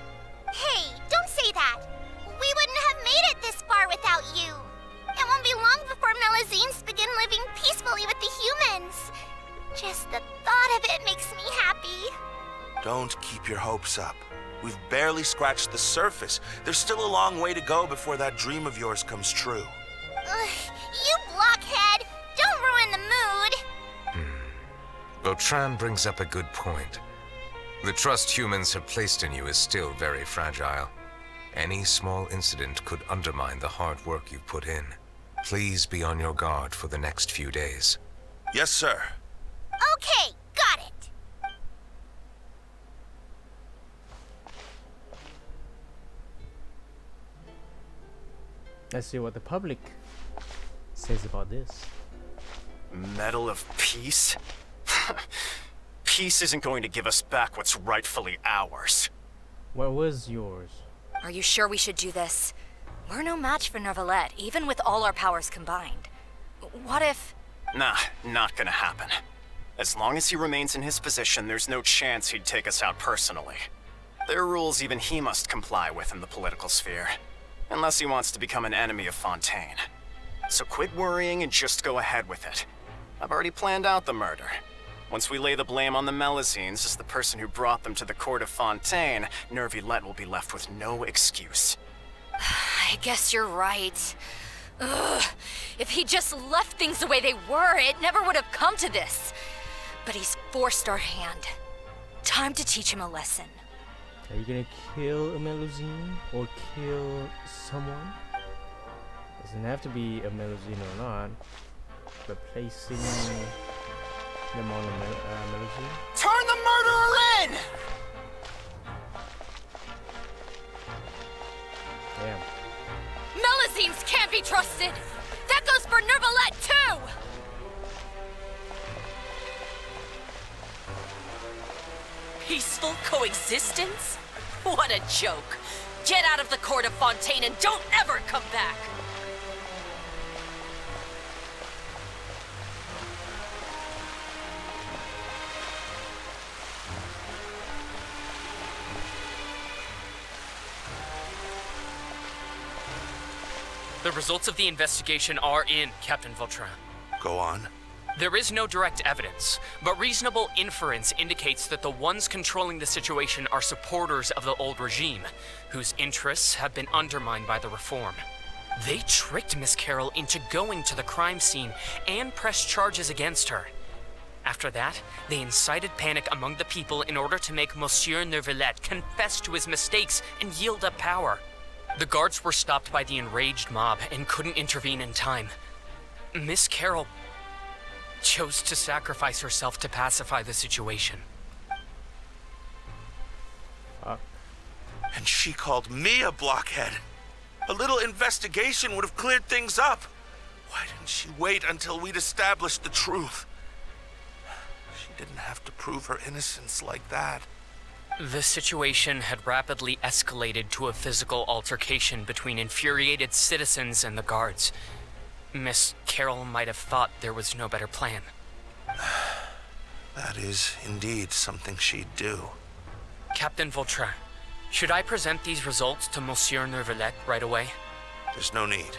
Hey, don't say that. We wouldn't have made it this far without you. It won't be long before Melazines begin living peacefully with the humans. Just the thought of it makes me happy. Don't keep your hopes up. We've barely scratched the surface. There's still a long way to go before that dream of yours comes true. You blockhead! Don't ruin the mood! Vautrin brings up a good point. The trust humans have placed in you is still very fragile. Any small incident could undermine the hard work you've put in. Please be on your guard for the next few days. Yes, sir. Okay, got it. Let's see what the public says about this. Medal of Peace? Peace isn't going to give us back what's rightfully ours. What was yours? Are you sure we should do this? We're no match for Neuvilette, even with all our powers combined. What if... Nah, not gonna happen. As long as he remains in his position, there's no chance he'd take us out personally. There are rules even he must comply with in the political sphere. Unless he wants to become an enemy of Fontaine. So quit worrying and just go ahead with it. I've already planned out the murder. Once we lay the blame on the Melusines as the person who brought them to the court of Fontaine, Neuvilette will be left with no excuse. I guess you're right. Ugh. If he just left things the way they were, it never would have come to this. But he's forced our hand. Time to teach him a lesson. Are you gonna kill a Melusine or kill someone? Doesn't have to be a Melusine or not. Replacing them on a Melusine. Turn the murderer in! Damn. Melusines can't be trusted! That goes for Neuvilette too! Peaceful coexistence? What a joke. Get out of the court of Fontaine and don't ever come back! The results of the investigation are in, Captain Vautrin. Go on. There is no direct evidence, but reasonable inference indicates that the ones controlling the situation are supporters of the old regime, whose interests have been undermined by the reform. They tricked Miss Carroll into going to the crime scene and pressed charges against her. After that, they incited panic among the people in order to make Monsieur Neuvilette confess to his mistakes and yield up power. The guards were stopped by the enraged mob and couldn't intervene in time. Miss Carroll chose to sacrifice herself to pacify the situation. And she called me a blockhead. A little investigation would have cleared things up. Why didn't she wait until we'd established the truth? She didn't have to prove her innocence like that. The situation had rapidly escalated to a physical altercation between infuriated citizens and the guards. Miss Carroll might have thought there was no better plan. That is indeed something she'd do. Captain Vautrin, should I present these results to Monsieur Neuvilette right away? There's no need.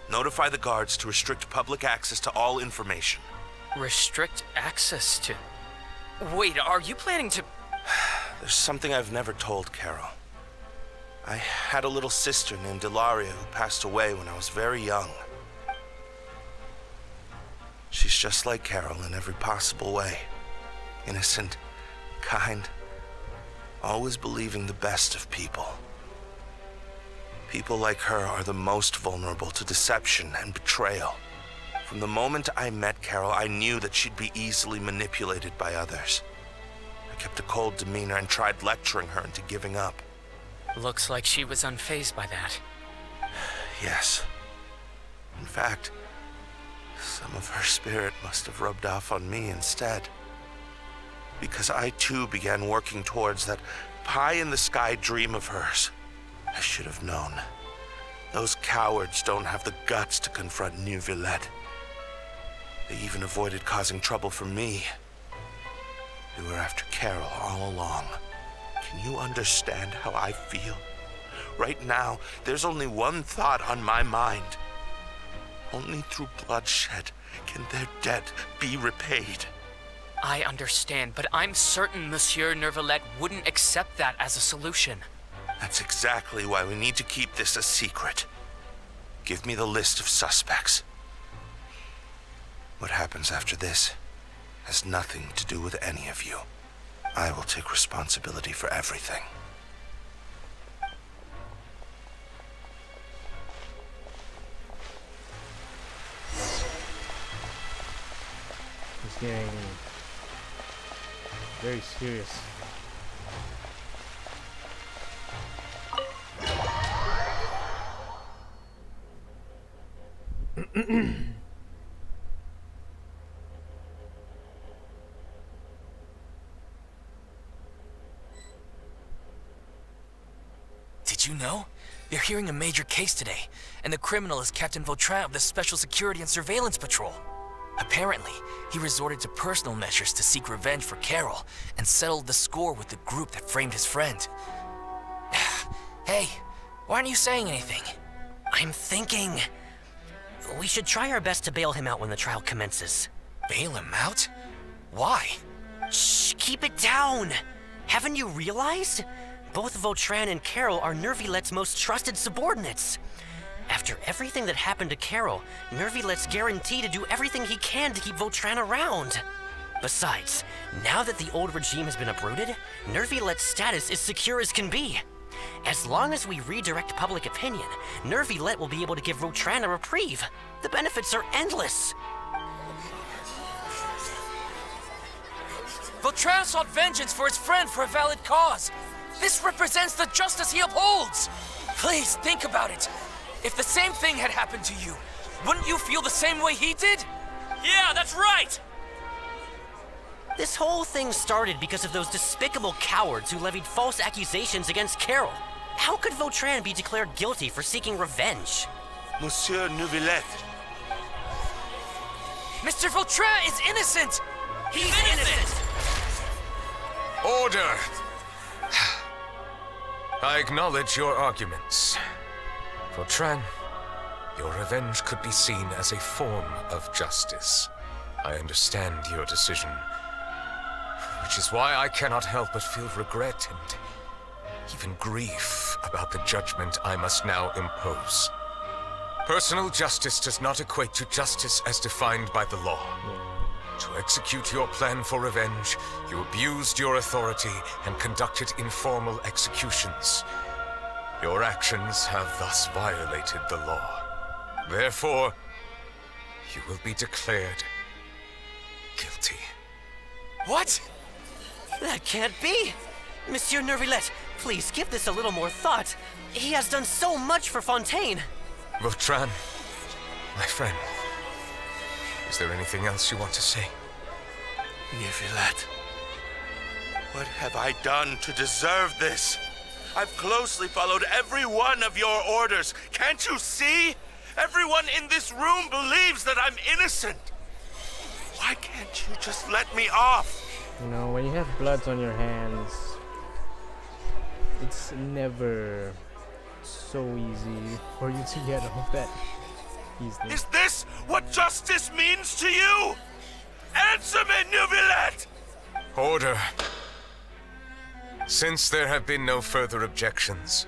Notify the guards to restrict public access to all information. Restrict access to... Wait, are you planning to... There's something I've never told Carol. I had a little sister named Ilaria who passed away when I was very young. She's just like Carol in every possible way. Innocent, kind, always believing the best of people. People like her are the most vulnerable to deception and betrayal. From the moment I met Carol, I knew that she'd be easily manipulated by others. I kept a cold demeanor and tried lecturing her into giving up. Looks like she was unfazed by that. Yes. In fact, some of her spirit must have rubbed off on me instead. Because I too began working towards that pie-in-the-sky dream of hers. I should have known. Those cowards don't have the guts to confront Neuvilette. They even avoided causing trouble for me. They were after Carol all along. Can you understand how I feel? Right now, there's only one thought on my mind. Only through bloodshed can their debt be repaid. I understand, but I'm certain Monsieur Neuvilette wouldn't accept that as a solution. That's exactly why we need to keep this a secret. Give me the list of suspects. What happens after this has nothing to do with any of you. I will take responsibility for everything. getting very serious. Did you know? They're hearing a major case today, and the criminal is Captain Vautrin of the Special Security and Surveillance Patrol. Apparently, he resorted to personal measures to seek revenge for Carol and settled the score with the group that framed his friend. Hey, why aren't you saying anything? I'm thinking... we should try our best to bail him out when the trial commences. Bail him out? Why? Shh, keep it down! Haven't you realized? Both Vautrin and Carol are Neuvillette's most trusted subordinates. After everything that happened to Carol, Neuvillette's guaranteed to do everything he can to keep Vautrin around. Besides, now that the old regime has been uprooted, Neuvillette's status is secure as can be. As long as we redirect public opinion, Neuvilette will be able to give Vautrin a reprieve. The benefits are endless. Vautrin sought vengeance for his friend for a valid cause. This represents the justice he upholds. Please, think about it. If the same thing had happened to you, wouldn't you feel the same way he did? Yeah, that's right! This whole thing started because of those despicable cowards who levied false accusations against Carol. How could Vautrin be declared guilty for seeking revenge? Monsieur Neuvilette. Mr. Vautrin is innocent! He's innocent! Order! I acknowledge your arguments. Vautrin, your revenge could be seen as a form of justice. I understand your decision, which is why I cannot help but feel regret and even grief about the judgment I must now impose. Personal justice does not equate to justice as defined by the law. To execute your plan for revenge, you abused your authority and conducted informal executions. Your actions have thus violated the law. Therefore, you will be declared guilty. What? That can't be! Monsieur Neuvilette, please give this a little more thought. He has done so much for Fontaine. Vautrin, my friend, is there anything else you want to say? Neuvilette, what have I done to deserve this? I've closely followed every one of your orders. Can't you see? Everyone in this room believes that I'm innocent. Why can't you just let me off? You know, when you have bloods on your hands, it's never so easy for you to get off that easily. Is this what justice means to you? Answer me, Neuvilette! Order. Since there have been no further objections,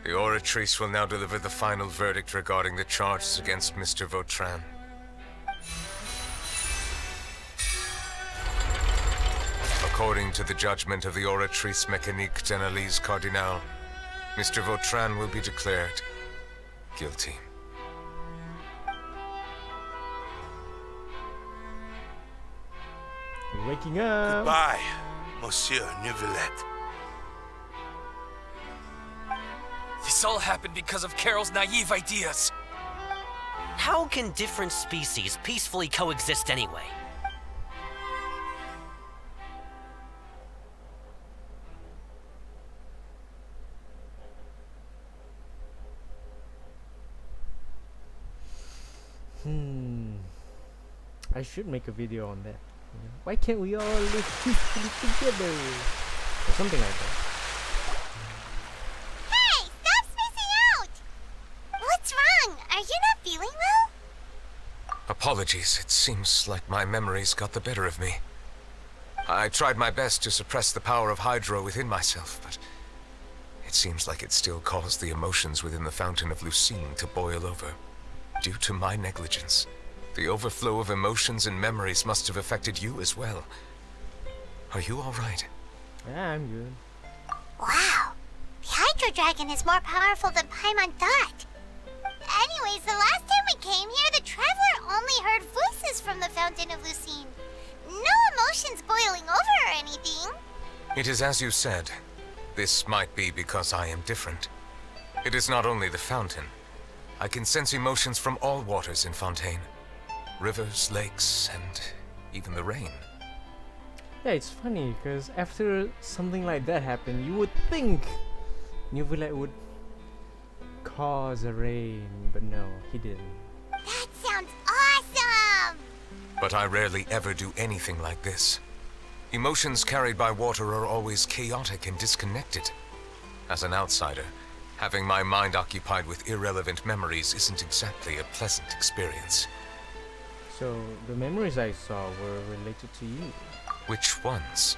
the Oratrice will now deliver the final verdict regarding the charges against Mr. Vautrin. According to the judgment of the Oratrice Mecanique D'analyse Cardinale, Mr. Vautrin will be declared guilty. You're waking up. Goodbye, Monsieur Neuvilette. This all happened because of Carol's naive ideas. How can different species peacefully coexist anyway? I should make a video on that. Why can't we all live peacefully together? Or something like that. Hey! Stop spacing out! What's wrong? Are you not feeling well? Apologies, it seems like my memories got the better of me. I tried my best to suppress the power of Hydro within myself, but it seems like it still caused the emotions within the fountain of Lucine to boil over. Due to my negligence, the overflow of emotions and memories must have affected you as well. Are you all right? Yeah, I'm good. Wow. The Hydro Dragon is more powerful than Paimon thought. Anyways, the last time we came here, the Traveler only heard voices from the Fountain of Lucine. no emotions boiling over or anything. It is as you said. This might be because I am different. It is not only the fountain. I can sense emotions from all waters in Fontaine. Rivers, lakes, and even the rain. Yeah, it's funny because after something like that happened, you would think Neuvilette would cause a rain, but no, he didn't. That sounds awesome! But I rarely ever do anything like this. Emotions carried by water are always chaotic and disconnected. As an outsider, having my mind occupied with irrelevant memories isn't exactly a pleasant experience. So, the memories I saw were related to you. Which ones?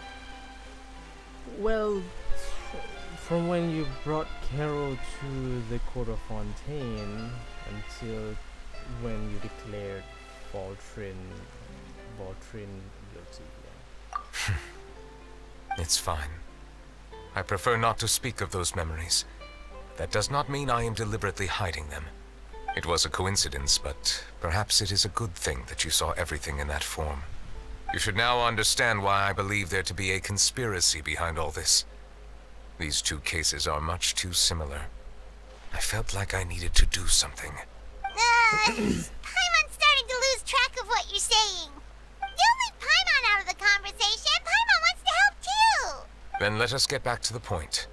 Well, from when you brought Carol to the court of Fontaine until when you declared Vautrin guilty. Yeah. It's fine. I prefer not to speak of those memories. That does not mean I am deliberately hiding them. It was a coincidence, but perhaps it is a good thing that you saw everything in that form. You should now understand why I believe there to be a conspiracy behind all this. These two cases are much too similar. I felt like I needed to do something. Paimon's starting to lose track of what you're saying. Don't leave Paimon out of the conversation. Paimon wants to help too. Then let us get back to the point.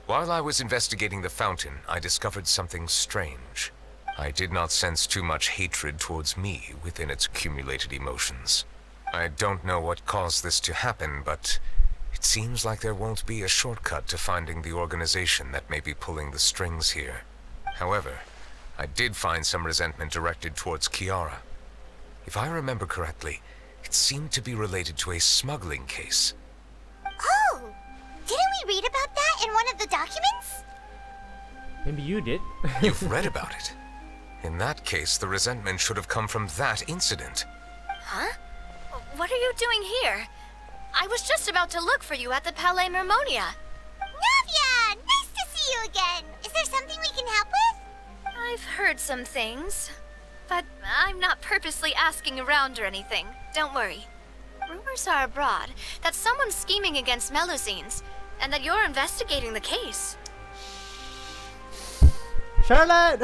While I was investigating the fountain, I discovered something strange. I did not sense too much hatred towards me within its accumulated emotions. I don't know what caused this to happen, but it seems like there won't be a shortcut to finding the organization that may be pulling the strings here. However, I did find some resentment directed towards Kiara. If I remember correctly, it seemed to be related to a smuggling case. Oh! Didn't we read about that in one of the documents? Maybe you did. You've read about it. In that case, the resentment should have come from that incident. Huh? What are you doing here? I was just about to look for you at the Palais Mermonia. Navia! Nice to see you again! Is there something we can help with? I've heard some things, but I'm not purposely asking around or anything. Don't worry. Rumors are abroad that someone's scheming against Melusines, and that you're investigating the case. Charlotte!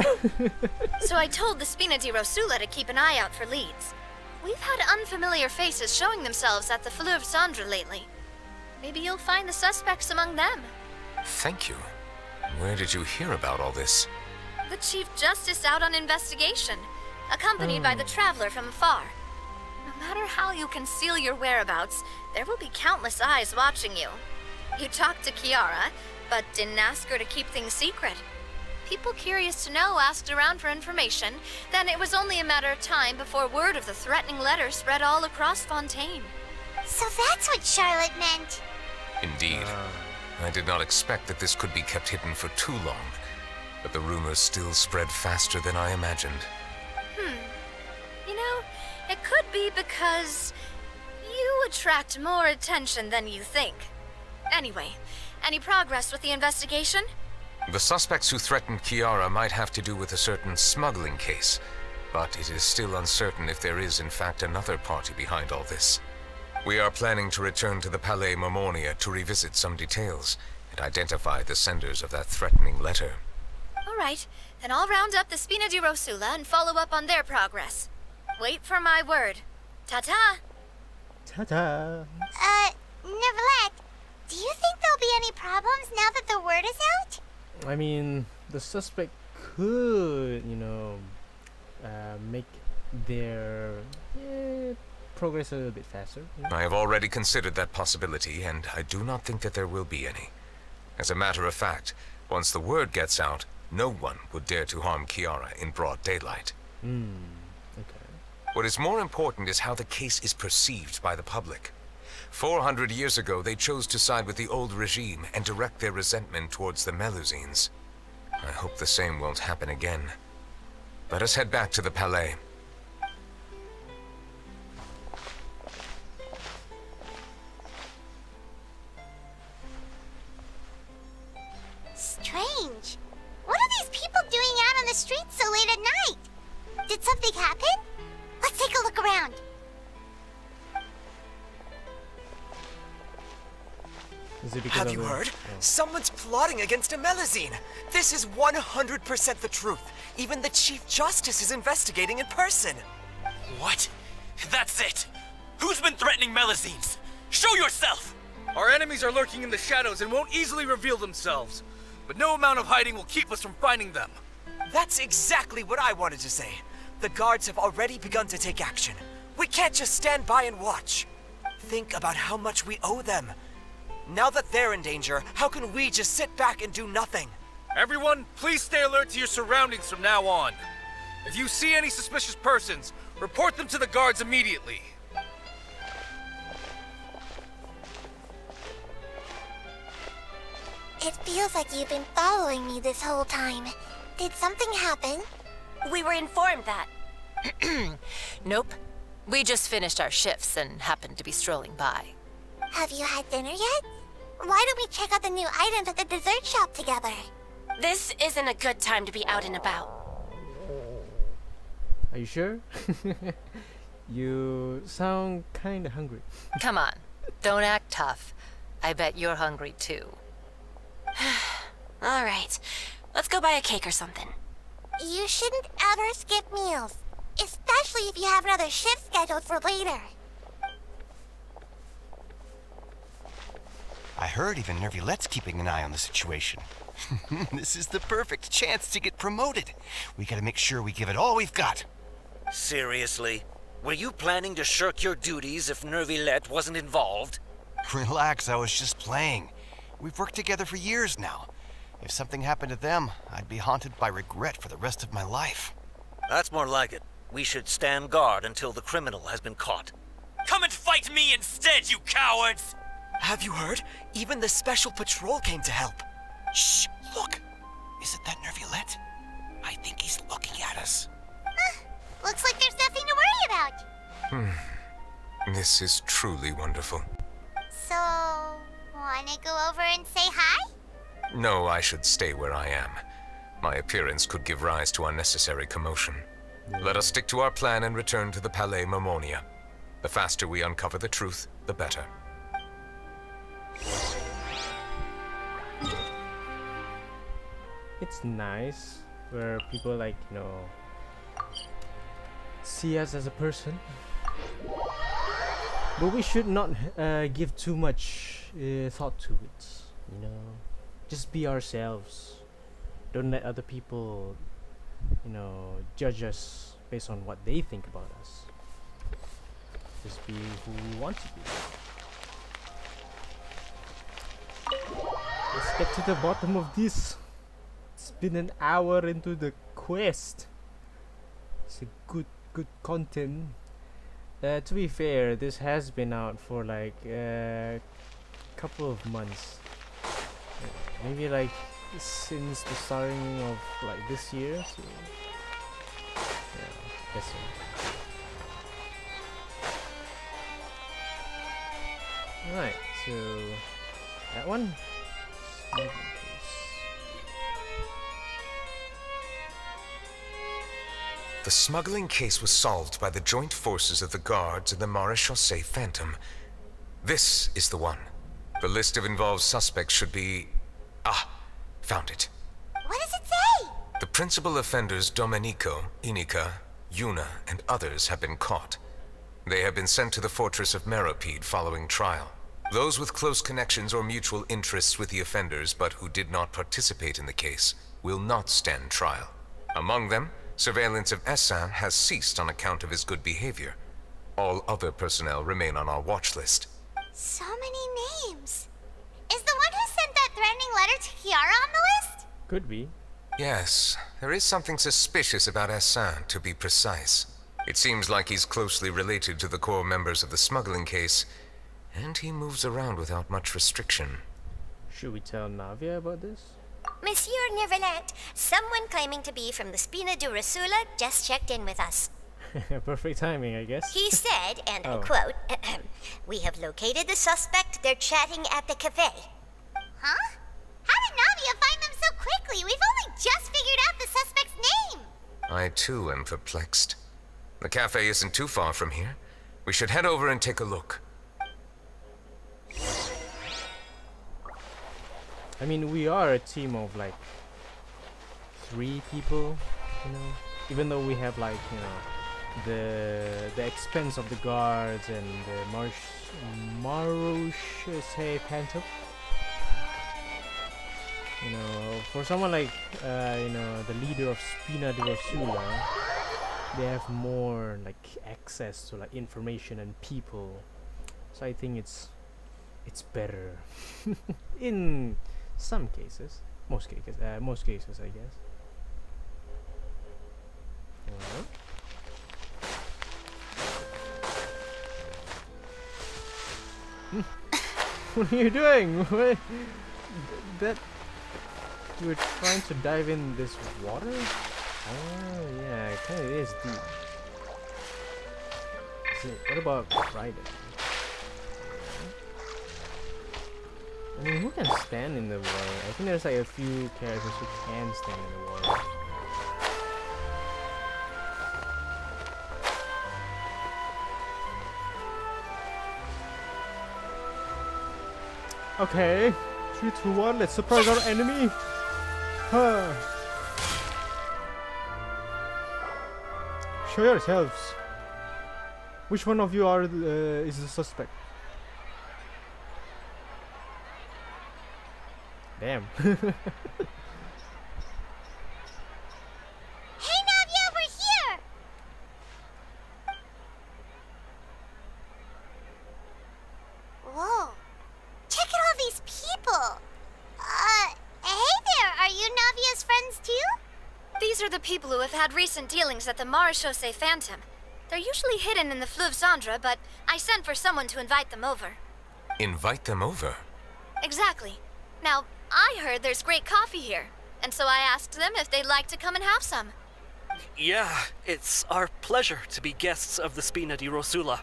So I told the Spina di Rosula to keep an eye out for leads. We've had unfamiliar faces showing themselves at the Fleuve Cendre lately. Maybe you'll find the suspects among them. Thank you. Where did you hear about all this? The Chief Justice out on investigation, accompanied by the Traveler from afar. No matter how you conceal your whereabouts, there will be countless eyes watching you. You talked to Kiara, but didn't ask her to keep things secret. People curious to know asked around for information, then it was only a matter of time before word of the threatening letter spread all across Fontaine. So that's what Charlotte meant. Indeed. I did not expect that this could be kept hidden for too long, but the rumors still spread faster than I imagined. You know, it could be because you attract more attention than you think. Anyway, any progress with the investigation? The suspects who threatened Kiara might have to do with a certain smuggling case, but it is still uncertain if there is in fact another party behind all this. We are planning to return to the Palais Mermonia to revisit some details and identify the senders of that threatening letter. All right, then I'll round up the Spina di Rosula and follow up on their progress. Wait for my word. Ta-ta! Ta-ta! Neuvilette, do you think there'll be any problems now that the word is out? I mean, the suspect could, make their progress a little bit faster. I have already considered that possibility, and I do not think that there will be any. As a matter of fact, once the word gets out, no one would dare to harm Kiara in broad daylight. Okay. What is more important is how the case is perceived by the public. 400 years ago, they chose to side with the old regime and direct their resentment towards the Melusines. I hope the same won't happen again. Let us head back to the Palais. Strange. What are these people doing out on the streets so late at night? Did something happen? Let's take a look around. Is it because Have of you the- heard? Oh. Someone's plotting against Amelazine. This is 100% the truth. Even the Chief Justice is investigating in person. What? That's it! Who's been threatening Melazines? Show yourself! Our enemies are lurking in the shadows and won't easily reveal themselves. But no amount of hiding will keep us from finding them. That's exactly what I wanted to say. The guards have already begun to take action. We can't just stand by and watch. Think about how much we owe them. Now that they're in danger, how can we just sit back and do nothing? Everyone, please stay alert to your surroundings from now on. If you see any suspicious persons, report them to the guards immediately. It feels like you've been following me this whole time. Did something happen? We were informed that. Nope. We just finished our shifts and happened to be strolling by. Have you had dinner yet? Why don't we check out the new items at the dessert shop together? This isn't a good time to be out and about. Are you sure? You sound kinda hungry. Come on, don't act tough. I bet you're hungry too. All right, let's go buy a cake or something. You shouldn't ever skip meals, especially if you have another shift scheduled for later. I heard even Neuvillette's keeping an eye on the situation. This is the perfect chance to get promoted. We gotta make sure we give it all we've got. Seriously? Were you planning to shirk your duties if Neuvilette wasn't involved? Relax, I was just playing. We've worked together for years now. If something happened to them, I'd be haunted by regret for the rest of my life. That's more like it. We should stand guard until the criminal has been caught. Come and fight me instead, you cowards! Have you heard? Even the Special Patrol came to help. Shh! Look! Isn't that Neuvilette? I think he's looking at us. Looks like there's nothing to worry about. This is truly wonderful. So, wanna go over and say hi? No, I should stay where I am. My appearance could give rise to unnecessary commotion. Let us stick to our plan and return to the Palais Mermonia. The faster we uncover the truth, the better. It's nice where people like, you know, see us as a person. But we should not give too much thought to it, you know. Just be ourselves. Don't let other people, you know, judge us based on what they think about us. Just be who we want to be. Let's get to the bottom of this. It's been an hour into the quest. It's a good content. To be fair, this has been out for like a couple of months. Maybe like since the starting of like this year. So yeah, guess so. Alright, so that one. The smuggling case was solved by the joint forces of the guards and the Maréchaussée Phantom. This is the one. The list of involved suspects should be... found it. What does it say? The principal offenders Domenico, Inica, Yuna, and others have been caught. They have been sent to the fortress of Meropide following trial. Those with close connections or mutual interests with the offenders but who did not participate in the case will not stand trial. Among them, surveillance of Essin has ceased on account of his good behavior. All other personnel remain on our watch list. So many names. Is the one who sent that threatening letter to Kiara on the list? Could be. Yes, there is something suspicious about Essin, to be precise. It seems like he's closely related to the core members of the smuggling case, and he moves around without much restriction. Should we tell Navia about this? Monsieur Neuvilette, someone claiming to be from the Spina Durasula just checked in with us. Perfect timing, I guess. He said, and I Oh. quote, "We have located the suspect. They're chatting at the cafe." Huh? How did Navia find them so quickly? We've only just figured out the suspect's name. I too am perplexed. The cafe isn't too far from here. We should head over and take a look. I mean, we are a team of like 3 people, you know. Even though we have like, you know, the expense of the guards and the Maroche Phantom. You know, for someone like you know, the leader of Spina di Rosula, they have more like access to like information and people. So I think it's better in some cases, most cases, I guess. Alright. What are you doing? What? That you were trying to dive in this water? Oh yeah, it kind of is deep. What about riding? I mean, who can stand in the water? I think there's like a few characters who can stand in the water. Okay, 3, 2, 1, let's surprise our enemy! Huh. Show yourselves. Which one of you is the suspect? Damn. Hey, Navia, we're here! Whoa. Check out all these people! Hey there, are you Navia's friends too? These are the people who have had recent dealings at the Maréchaussée Phantom. They're usually hidden in the Fleuve Cendre, but I sent for someone to invite them over. Invite them over? Exactly. Now, I heard there's great coffee here, and so I asked them if they'd like to come and have some. Yeah, it's our pleasure to be guests of the Spina di Rosula.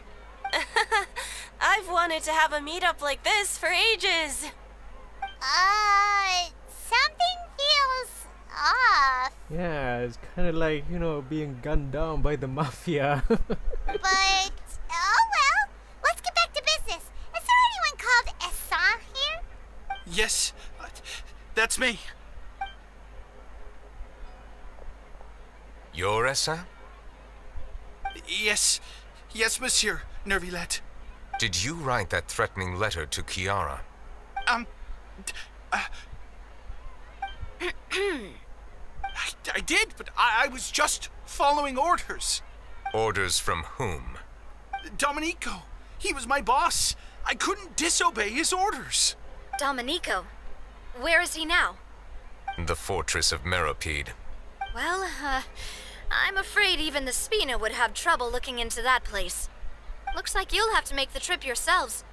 I've wanted to have a meetup like this for ages. Something feels off. Yeah, it's kind of like, you know, being gunned down by the mafia. But, oh well, let's get back to business. Is there anyone called Essa here? Yes, that's me. You're Essa? Yes, monsieur, Neuvilette. Did you write that threatening letter to Kiara? I did, but I was just following orders. Orders from whom? Domenico. He was my boss. I couldn't disobey his orders. Domenico? Where is he now? The fortress of Meropide. Well, I'm afraid even the Spina would have trouble looking into that place. Looks like you'll have to make the trip yourselves.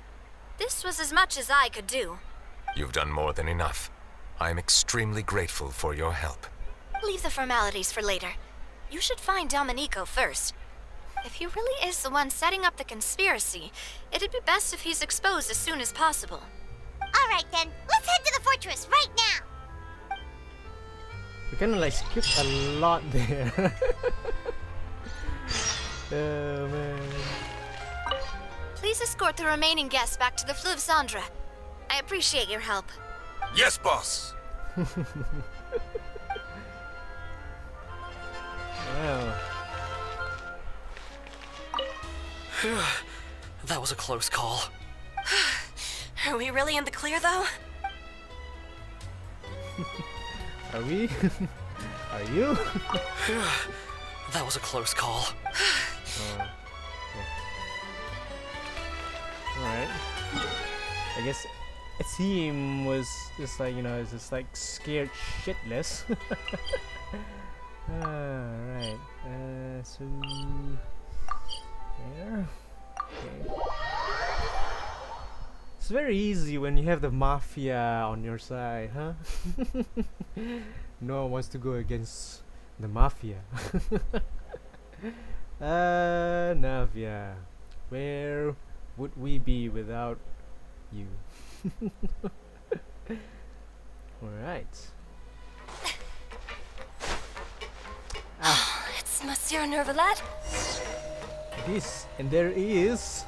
This was as much as I could do. You've done more than enough. I am extremely grateful for your help. Leave the formalities for later. You should find Domenico first. If he really is the one setting up the conspiracy, it'd be best if he's exposed as soon as possible. Alright then, let's head to the fortress right now! We kind of like skipped a lot there. Oh man. Please escort the remaining guests back to the Fleuve Cendre. I appreciate your help. Yes, boss. Wow. That was a close call. Are we really in the clear, though? Are we? Are you? That was a close call. Oh. Alright. I guess a team was just like, you know, it's just like scared shitless. Alright. So there. Okay. It's very easy when you have the mafia on your side, huh? No one wants to go against the mafia. Navia, where would we be without you? Alright. It's Monsieur Neuvilette. This, and there is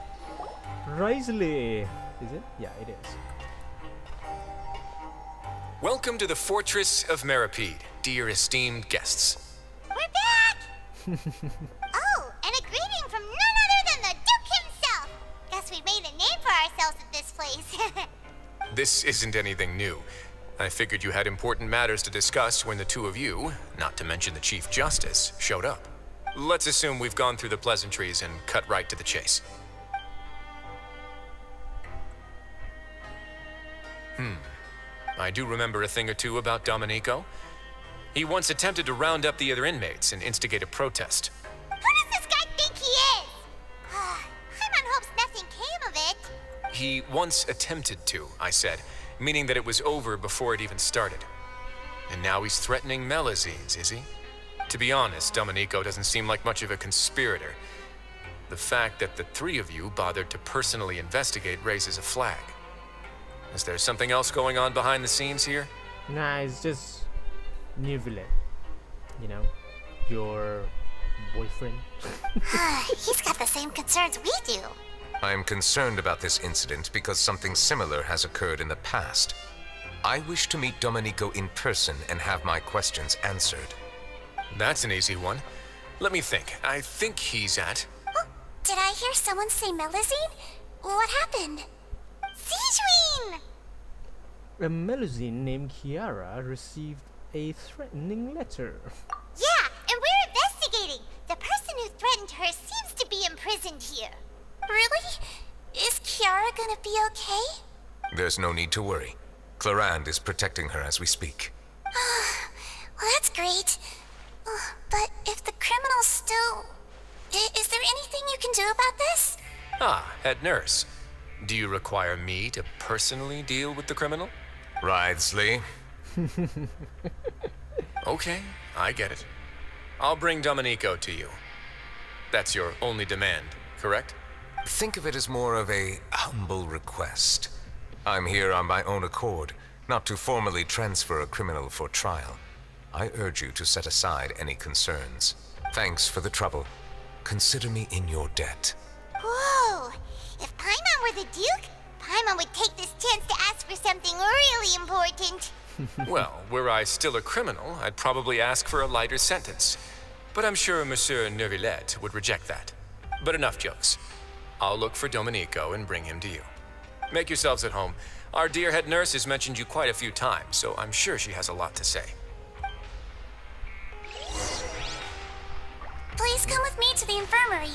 LucyLee. Is it? Yeah, it is. Welcome to the Fortress of Meripede, dear esteemed guests. We're back! Oh, and a greeting from none other than the Duke himself! Guess we made a name for ourselves at this place. This isn't anything new. I figured you had important matters to discuss when the two of you, not to mention the Chief Justice, showed up. Let's assume we've gone through the pleasantries and cut right to the chase. I do remember a thing or two about Domenico. He once attempted to round up the other inmates and instigate a protest. Who does this guy think he is? Paimon hopes nothing came of it. He once attempted to, I said, meaning that it was over before it even started. And now he's threatening Melazines, is he? To be honest, Domenico doesn't seem like much of a conspirator. The fact that the three of you bothered to personally investigate raises a flag. Is there something else going on behind the scenes here? Nah, it's just Neuvilette. You know, your boyfriend. He's got the same concerns we do. I am concerned about this incident because something similar has occurred in the past. I wish to meet Domenico in person and have my questions answered. That's an easy one. Let me think. I think he's at... Oh, did I hear someone say Melazine? What happened? Sigewinne! A Melazine named Kiara received a threatening letter. Yeah, and we're investigating. The person who threatened her seems to be imprisoned here. Really? Is Kiara gonna be okay? There's no need to worry. Clarande is protecting her as we speak. Well, that's great. But if the criminal's still... Is there anything you can do about this? Ah, head nurse. Do you require me to personally deal with the criminal? Writhsley. Okay, I get it. I'll bring Domenico to you. That's your only demand, correct? Think of it as more of a humble request. I'm here on my own accord, not to formally transfer a criminal for trial. I urge you to set aside any concerns. Thanks for the trouble. Consider me in your debt. Whoa! If Paimon were the Duke, Paimon would take this chance to ask for something really important. Well, were I still a criminal, I'd probably ask for a lighter sentence. But I'm sure Monsieur Neuvilette would reject that. But enough jokes. I'll look for Domenico and bring him to you. Make yourselves at home. Our dear head nurse has mentioned you quite a few times, so I'm sure she has a lot to say. Please come with me to the infirmary.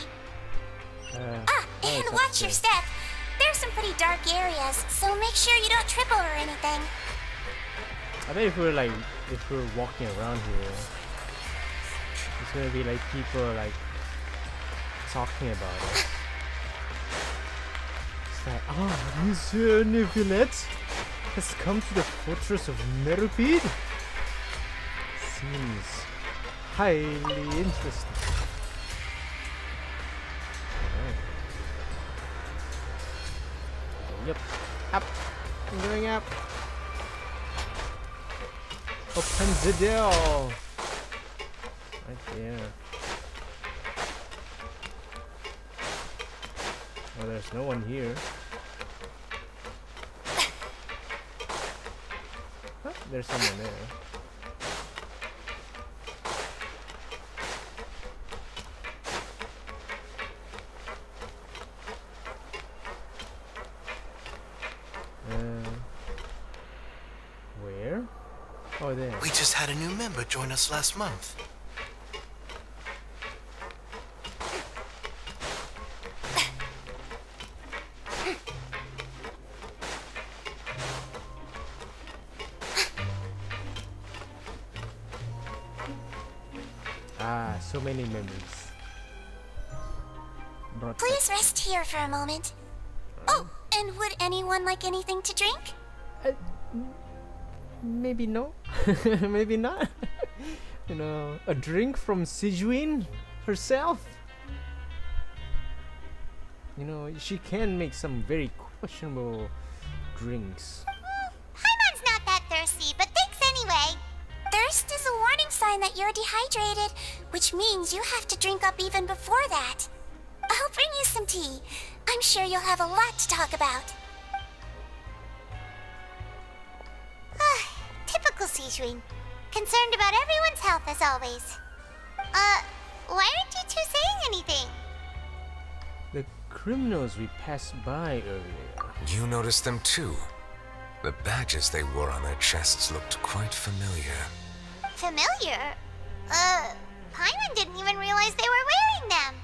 And watch your step. There's some pretty dark areas, so make sure you don't trip over anything. I bet if we're walking around here, it's gonna be like people like talking about it. It's like, Monsieur Neuvilette has come to the Fortress of Meripede. Seems highly interesting. Yep, up, I'm going up. Open the door. Right there. Oh, there's no one here. Huh? There's someone there. Where? Oh, there. We just had a new member join us last month. So many memories. Please rest here for a moment. Oh, and would anyone like anything to drink? Maybe no. Maybe not. You know, a drink from Sigewinne herself. You know, she can make some very questionable drinks. Paimon's not that thirsty, but thanks anyway. Thirst is a warning sign that you're dehydrated, which means you have to drink up even before that. I'll bring you some tea. I'm sure you'll have a lot to talk about. Sishwin. Concerned about everyone's health as always. Why aren't you two saying anything? The criminals we passed by earlier. You noticed them too. The badges they wore on their chests looked quite familiar. Familiar? Paimon didn't even realize they were wearing them.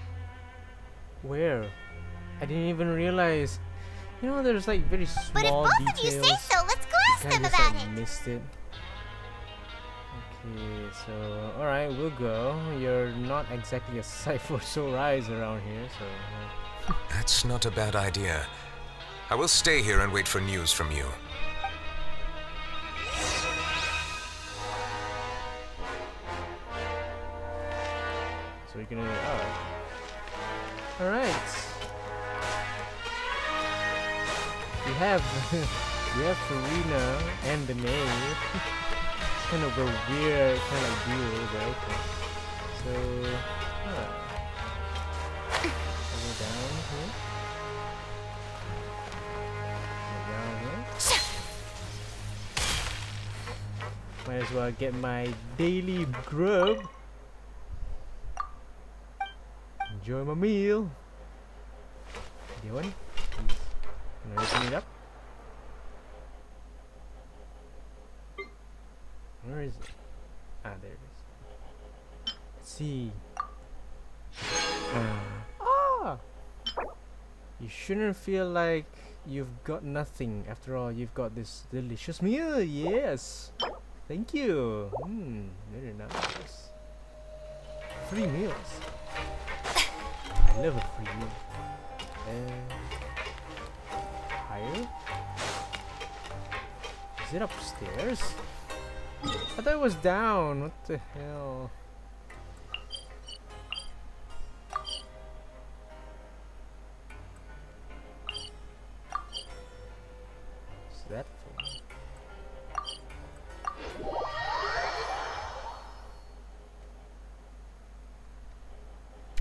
Where? I didn't even realize. You know, there's like very small But if both of you say so, let's go ask them about it. Missed it. Okay, so alright, we'll go. You're not exactly a sight for sore eyes around here, so. That's not a bad idea. I will stay here and wait for news from you. So you're gonna. Alright. We have Farina and the maid. It's kind of a weird kind of deal, but okay. So go down here. Go down here. Might as well get my daily grub. Enjoy my meal. You want? Can I open it up? Where is it? Ah, there it is. Let's see. You shouldn't feel like you've got nothing. After all, you've got this delicious meal. Yes. Thank you. Very nice. Free meals. I love a free meal. Higher? Is it upstairs? I thought it was down. What the hell? What's that for?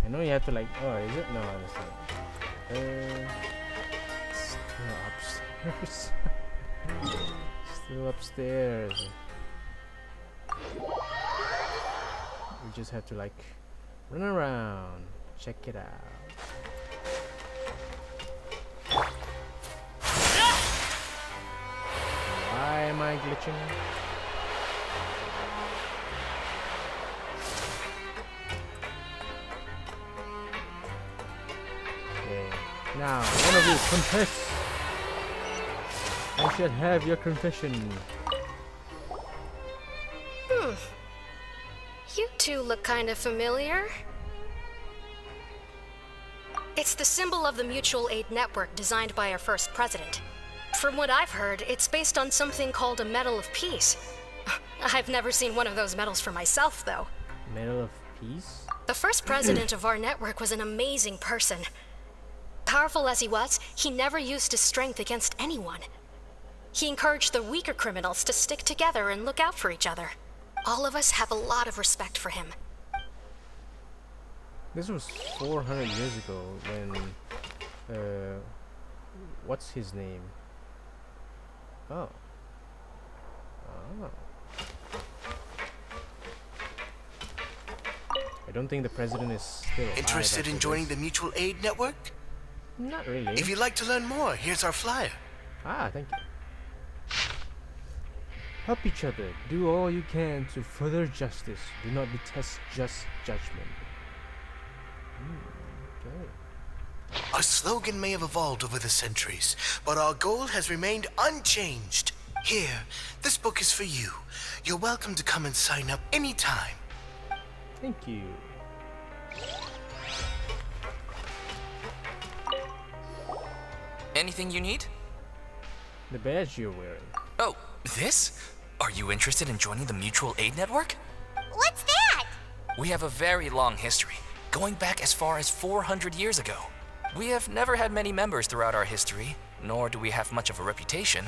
I know you have to like. Oh, is it? No, it's not. Still upstairs. Still upstairs. We just have to like run around, check it out. Why am I glitching? Okay, now one of you confess. I shall have your confession. You two look kind of familiar. It's the symbol of the Mutual Aid Network designed by our first president. From what I've heard, it's based on something called a Medal of Peace. I've never seen one of those medals for myself, though. Medal of Peace? The first president of our network was an amazing person. Powerful as he was, he never used his strength against anyone. He encouraged the weaker criminals to stick together and look out for each other. All of us have a lot of respect for him. This was 400 years ago when, what's his name? Oh. I don't think the president is still alive. Interested in joining the Mutual Aid Network? Not really. If you'd like to learn more, here's our flyer. Ah, thank you. Help each other. Do all you can to further justice. Do not detest just judgment. Okay. Our slogan may have evolved over the centuries, but our goal has remained unchanged. Here, this book is for you. You're welcome to come and sign up anytime. Thank you. Anything you need? The badge you're wearing. Oh, this? Are you interested in joining the Mutual Aid Network? What's that? We have a very long history, going back as far as 400 years ago. We have never had many members throughout our history, nor do we have much of a reputation,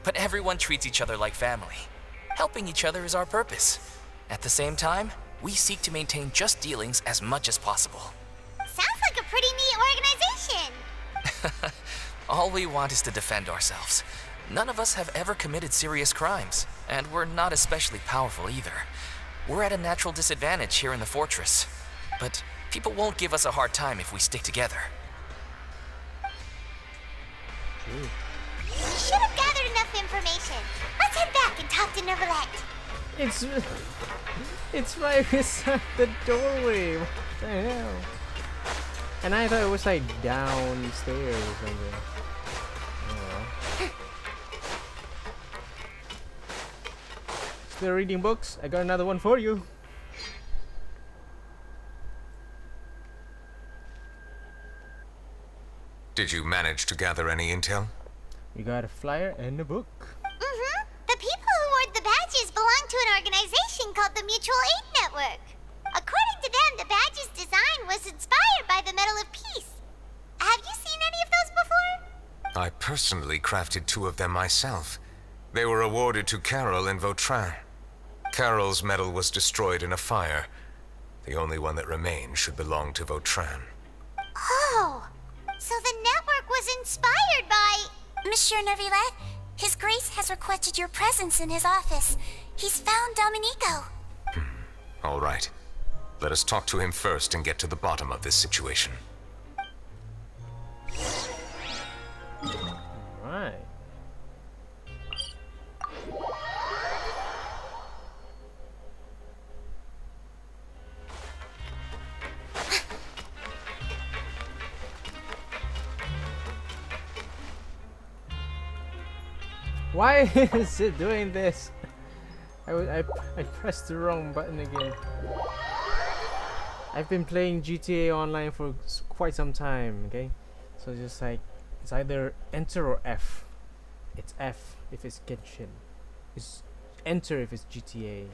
but everyone treats each other like family. Helping each other is our purpose. At the same time, we seek to maintain just dealings as much as possible. Sounds like a pretty neat organization. All we want is to defend ourselves. None of us have ever committed serious crimes, and we're not especially powerful either. We're at a natural disadvantage here in the fortress, but people won't give us a hard time if we stick together. We should have gathered enough information. Let's head back and talk to Neuvilette. It's right beside the doorway. What the hell? And I thought it was like downstairs or something. Still reading books? I got another one for you. Did you manage to gather any intel? We got a flyer and a book. Mm-hmm. The people who wore the badges belong to an organization called the Mutual Aid Network. According to them, the badge's design was inspired by the Medal of Peace. Have you seen any of those before? I personally crafted 2 of them myself. They were awarded to Carol in Vautrin. Carol's medal was destroyed in a fire. The only one that remained should belong to Vautrin. Oh, so the network was inspired by... Monsieur Neuvilette, His Grace has requested your presence in his office. He's found Domenico. All right. Let us talk to him first and get to the bottom of this situation. Right. Why is it doing this? I pressed the wrong button again. I've been playing GTA Online for quite some time, okay? So just like, it's either enter or F. It's F if it's Genshin. It's enter if it's GTA.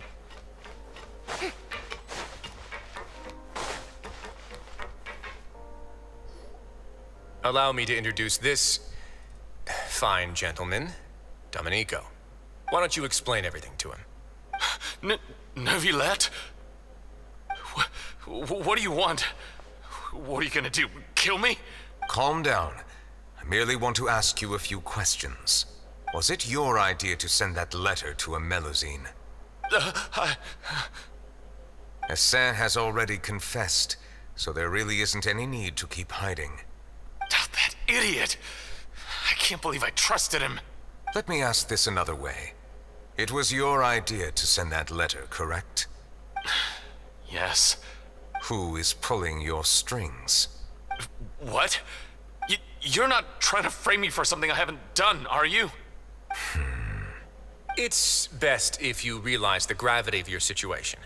Allow me to introduce this fine gentleman, Domenico. Why don't you explain everything to him? Neuvilette? What do you want? What are you gonna do? Kill me? Calm down. I merely want to ask you a few questions. Was it your idea to send that letter to a Melusine? Assin has already confessed, so there really isn't any need to keep hiding. That idiot! I can't believe I trusted him. Let me ask this another way. It was your idea to send that letter, correct? Yes. Who is pulling your strings? What? You're not trying to frame me for something I haven't done, are you? It's best if you realize the gravity of your situation.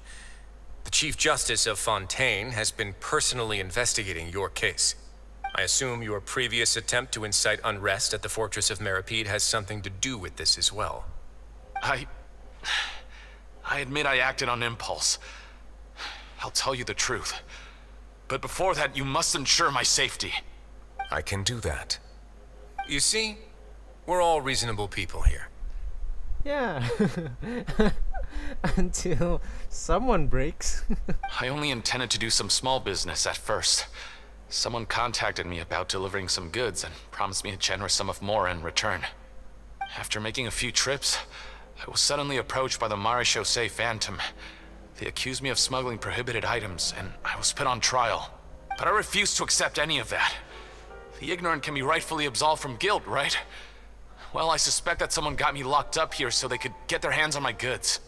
The Chief Justice of Fontaine has been personally investigating your case. I assume your previous attempt to incite unrest at the Fortress of Meripede has something to do with this as well. I admit I acted on impulse. I'll tell you the truth. But before that, you must ensure my safety. I can do that. You see, we're all reasonable people here. Yeah. Until someone breaks. I only intended to do some small business at first. Someone contacted me about delivering some goods and promised me a generous sum of more in return. After making a few trips, I was suddenly approached by the Marechaussee Phantom. They accused me of smuggling prohibited items, and I was put on trial. But I refused to accept any of that. The ignorant can be rightfully absolved from guilt, right? Well, I suspect that someone got me locked up here so they could get their hands on my goods.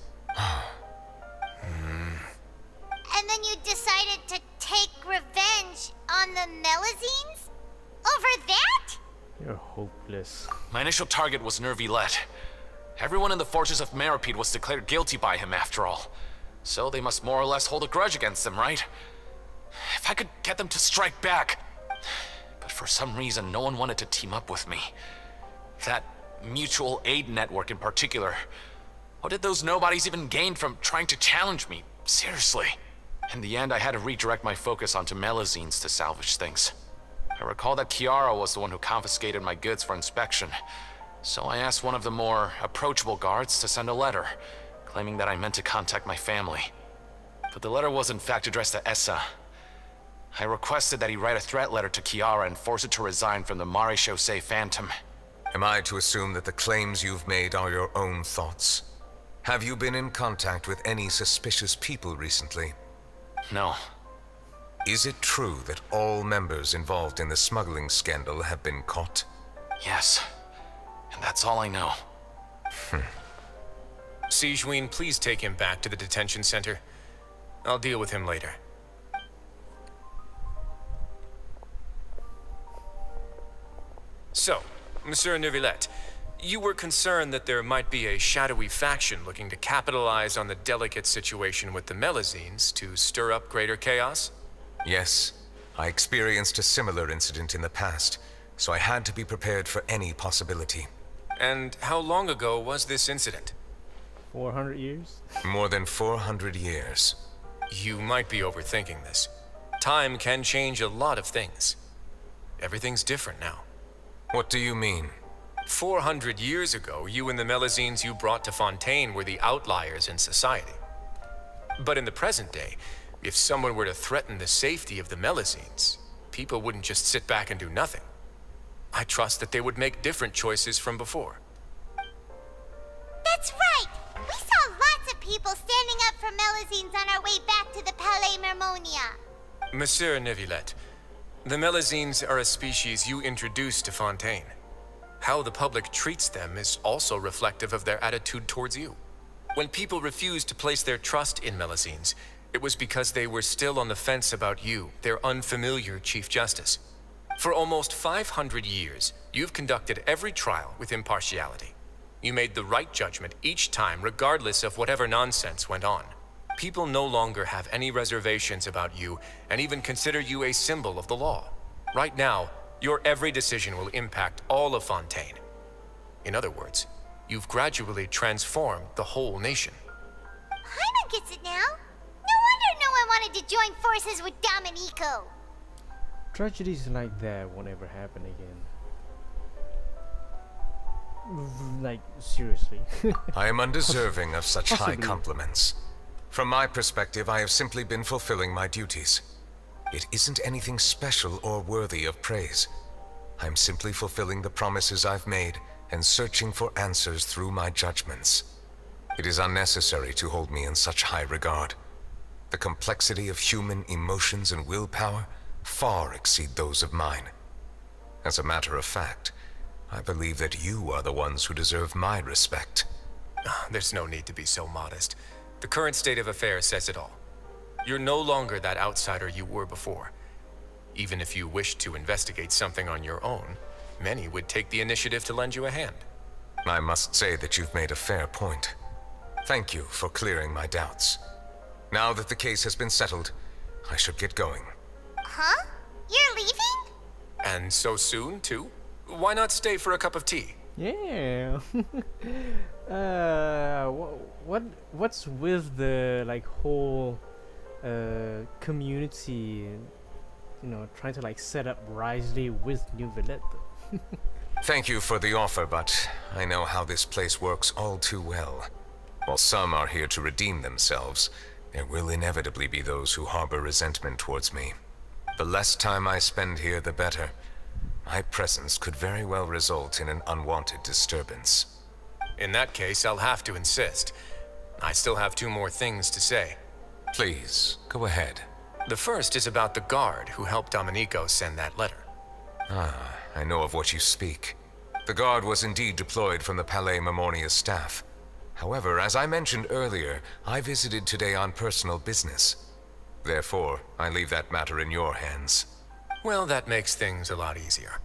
And then you decided to take revenge on the Melusines? Over that? You're hopeless. My initial target was Neuvilette. Everyone in the Fortress of Meripede was declared guilty by him after all. So they must more or less hold a grudge against him, right? If I could get them to strike back. But for some reason, no one wanted to team up with me. That mutual aid network in particular. What did those nobodies even gain from trying to challenge me? Seriously. In the end, I had to redirect my focus onto Melusines to salvage things. I recall that Chiara was the one who confiscated my goods for inspection. So I asked one of the more approachable guards to send a letter, claiming that I meant to contact my family. But the letter was in fact addressed to Essa. I requested that he write a threat letter to Chiara and force her to resign from the Marechaussee Phantom. Am I to assume that the claims you've made are your own thoughts? Have you been in contact with any suspicious people recently? No. Is it true that all members involved in the smuggling scandal have been caught? Yes. And that's all I know. Sijween, please take him back to the detention center. I'll deal with him later. So, Monsieur Neuvilette, you were concerned that there might be a shadowy faction looking to capitalize on the delicate situation with the Melazines to stir up greater chaos? Yes. I experienced a similar incident in the past, so I had to be prepared for any possibility. And how long ago was this incident? 400 years? More than 400 years. You might be overthinking this. Time can change a lot of things. Everything's different now. What do you mean? 400 years ago, you and the Melazines you brought to Fontaine were the outliers in society. But in the present day, if someone were to threaten the safety of the Melazines, people wouldn't just sit back and do nothing. I trust that they would make different choices from before. That's right! We saw lots of people standing up for Melazines on our way back to the Palais Mermonia. Monsieur Neuvilette, the Melazines are a species you introduced to Fontaine. How the public treats them is also reflective of their attitude towards you. When people refused to place their trust in Melazines, it was because they were still on the fence about you, their unfamiliar Chief Justice. For almost 500 years, you've conducted every trial with impartiality. You made the right judgment each time, regardless of whatever nonsense went on. People no longer have any reservations about you, and even consider you a symbol of the law. Right now, your every decision will impact all of Fontaine. In other words, you've gradually transformed the whole nation. Paimon gets it now. No wonder no one wanted to join forces with Domenico. Tragedies like that won't ever happen again. Like, seriously. I am undeserving of such high Possibly. compliments. From my perspective, I have simply been fulfilling my duties. It isn't anything special or worthy of praise. I'm simply fulfilling the promises I've made and searching for answers through my judgments. It is unnecessary to hold me in such high regard. The complexity of human emotions and willpower far exceed those of mine. As a matter of fact, I believe that you are the ones who deserve my respect. There's no need to be so modest. The current state of affairs says it all. You're no longer that outsider you were before. Even if you wished to investigate something on your own, many would take the initiative to lend you a hand. I must say that you've made a fair point. Thank you for clearing my doubts. Now that the case has been settled, I should get going. Huh? You're leaving? And so soon, too? Why not stay for a cup of tea? Yeah. What's with the like whole community, you know, trying to like set up Risley with Neuvilette? Thank you for the offer, but I know how this place works all too well. While some are here to redeem themselves, there will inevitably be those who harbor resentment towards me. The less time I spend here, the better. My presence could very well result in an unwanted disturbance. In that case, I'll have to insist. I still have 2 more things to say. Please, go ahead. The first is about the guard who helped Domenico send that letter. Ah, I know of what you speak. The guard was indeed deployed from the Palais Mermonia's staff. However, as I mentioned earlier, I visited today on personal business. Therefore, I leave that matter in your hands. Well, that makes things a lot easier.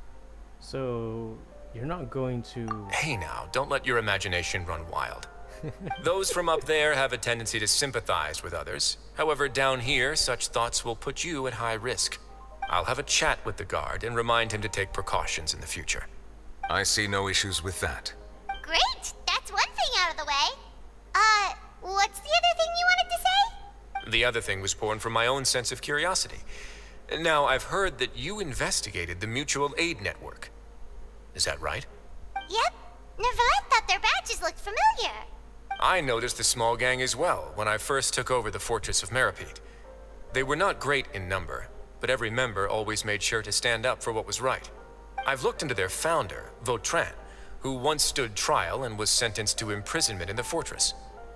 So, you're not going to... Hey now, don't let your imagination run wild. Those from up there have a tendency to sympathize with others. However, down here, such thoughts will put you at high risk. I'll have a chat with the guard and remind him to take precautions in the future. I see no issues with that. Great! That's one thing out of the way. What's the other thing you wanted to say? The other thing was born from my own sense of curiosity. Now, I've heard that you investigated the mutual aid network. Is that right? Yep. Neuvilette thought their badges looked familiar. I noticed the small gang as well when I first took over the fortress of Meripede. They were not great in number, but every member always made sure to stand up for what was right. I've looked into their founder, Vautrin, who once stood trial and was sentenced to imprisonment in the fortress.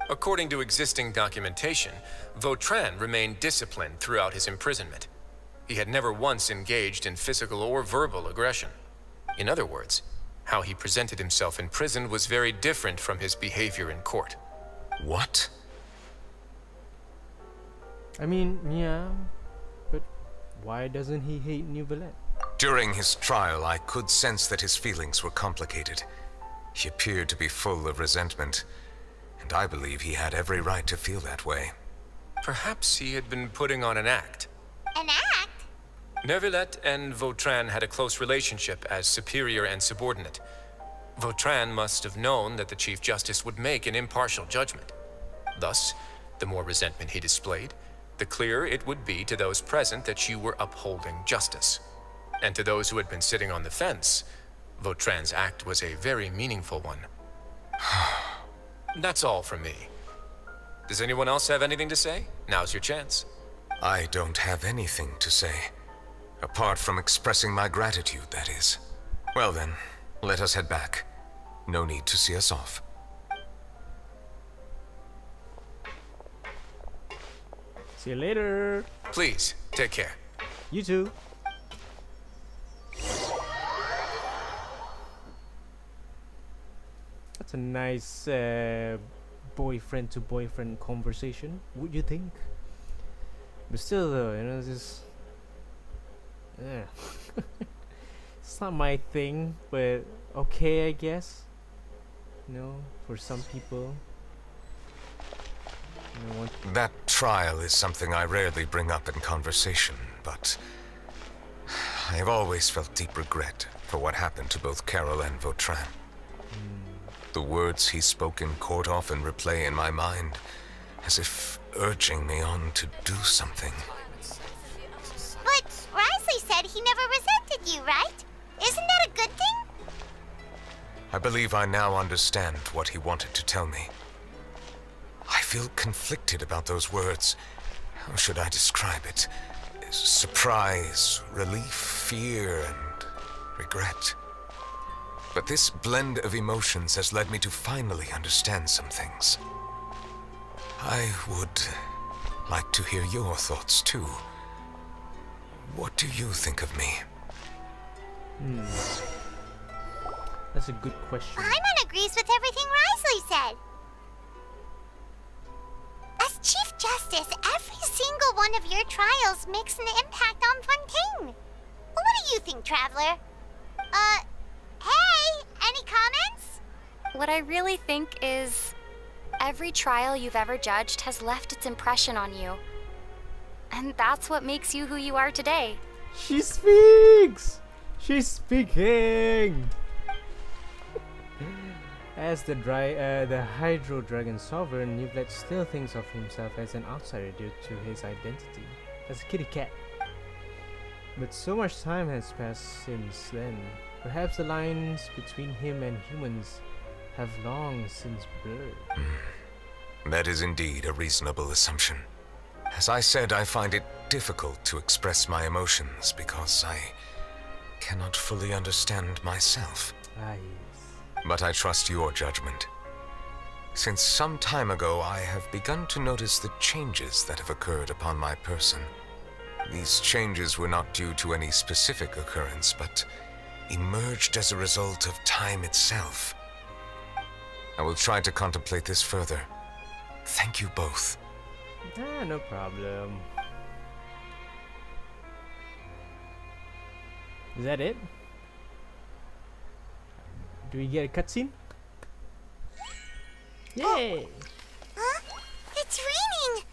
According to existing documentation, Vautrin remained disciplined throughout his imprisonment. He had never once engaged in physical or verbal aggression. In other words, how he presented himself in prison was very different from his behavior in court. What? I mean, yeah, but why doesn't he hate Neuvilette? During his trial, I could sense that his feelings were complicated. He appeared to be full of resentment, and I believe he had every right to feel that way. Perhaps he had been putting on an act. An act? Neuvilette and Vautrin had a close relationship as superior and subordinate. Vautrin must have known that the Chief Justice would make an impartial judgment. Thus, the more resentment he displayed, the clearer it would be to those present that you were upholding justice. And to those who had been sitting on the fence, Vautrin's act was a very meaningful one. That's all from me. Does anyone else have anything to say? Now's your chance. I don't have anything to say. Apart from expressing my gratitude, that is. Well then, let us head back. No need to see us off. See you later. Please, take care. You too. That's a nice boyfriend to boyfriend conversation, would you think? But still though, you know, this it's not my thing, but okay, I guess. You know, for some people. You know, that trial is something I rarely bring up in conversation, but I have always felt deep regret for what happened to both Carol and Vautrin. The words he spoke in court often replay in my mind, as if urging me on to do something. But Wriothesley said he never resented you, right? Isn't that a good thing? I believe I now understand what he wanted to tell me. I feel conflicted about those words. How should I describe it? Surprise, relief, fear, and regret. But this blend of emotions has led me to finally understand some things. I would like to hear your thoughts too. What do you think of me? That's a good question. Paimon agrees with everything Wriothesley said. As Chief Justice, every single one of your trials makes an impact on Fontaine. What do you think, Traveler? Hey, any comments? What I really think is every trial you've ever judged has left its impression on you. And that's what makes you who you are today. She speaks! She's speaking! As the Hydro Dragon Sovereign, Neuvilette still thinks of himself as an outsider due to his identity as a kitty cat. But so much time has passed since then. Perhaps the lines between him and humans have long since blurred. That is indeed a reasonable assumption. As I said, I find it difficult to express my emotions because I cannot fully understand myself. Ah, yes. But I trust your judgment. Since some time ago, I have begun to notice the changes that have occurred upon my person. These changes were not due to any specific occurrence, but emerged as a result of time itself. I will try to contemplate this further. Thank you both. Ah, no problem. Is that it? Do we get a cutscene? Yay! Huh? It's raining!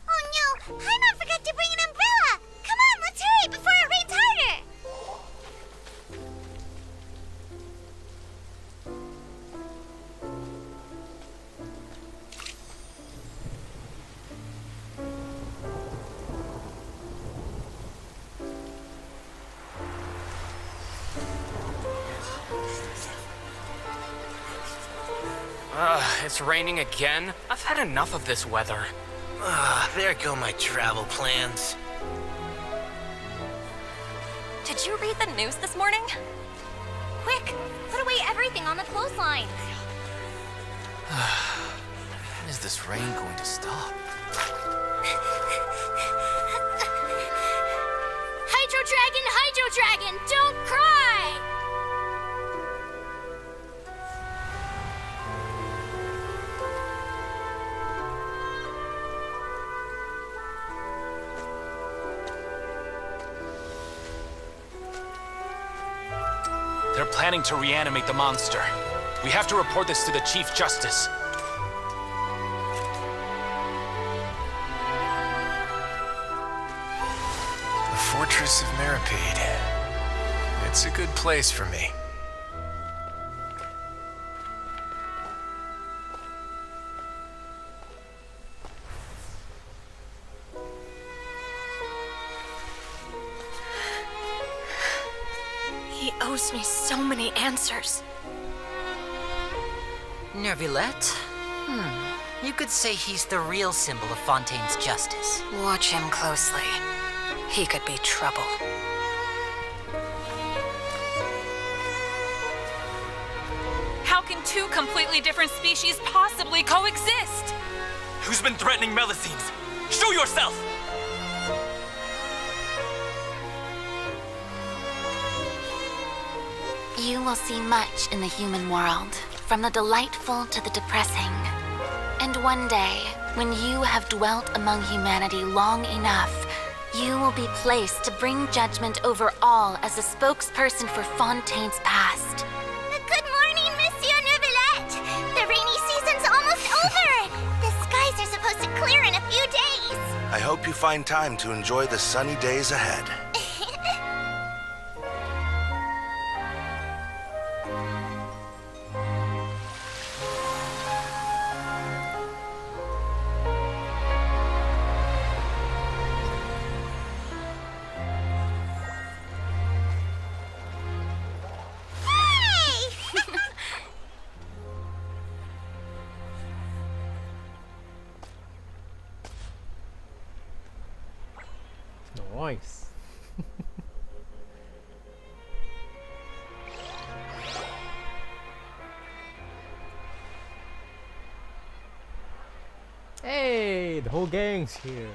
Oh no! Paimon forgot to bring an umbrella! Come on, let's hurry before it rains harder! It's raining again? I've had enough of this weather. There go my travel plans. Did you read the news this morning? Quick, put away away everything on the clothesline. When is this rain going to stop? Hydro Dragon, don't cry! They're planning to reanimate the monster. We have to report this to the Chief Justice. The Fortress of Meripede. It's a good place for me. He owes me so many answers. Neuvilette? You could say he's the real symbol of Fontaine's justice. Watch him closely. He could be trouble. How can two completely different species possibly coexist? Who's been threatening Melusines? Show yourself! You will see much in the human world, from the delightful to the depressing. And one day, when you have dwelt among humanity long enough, you will be placed to bring judgment over all as a spokesperson for Fontaine's past. Good morning, Monsieur Neuvilette! The rainy season's almost over! The skies are supposed to clear in a few days! I hope you find time to enjoy the sunny days ahead. Nice. Hey, the whole gang's here.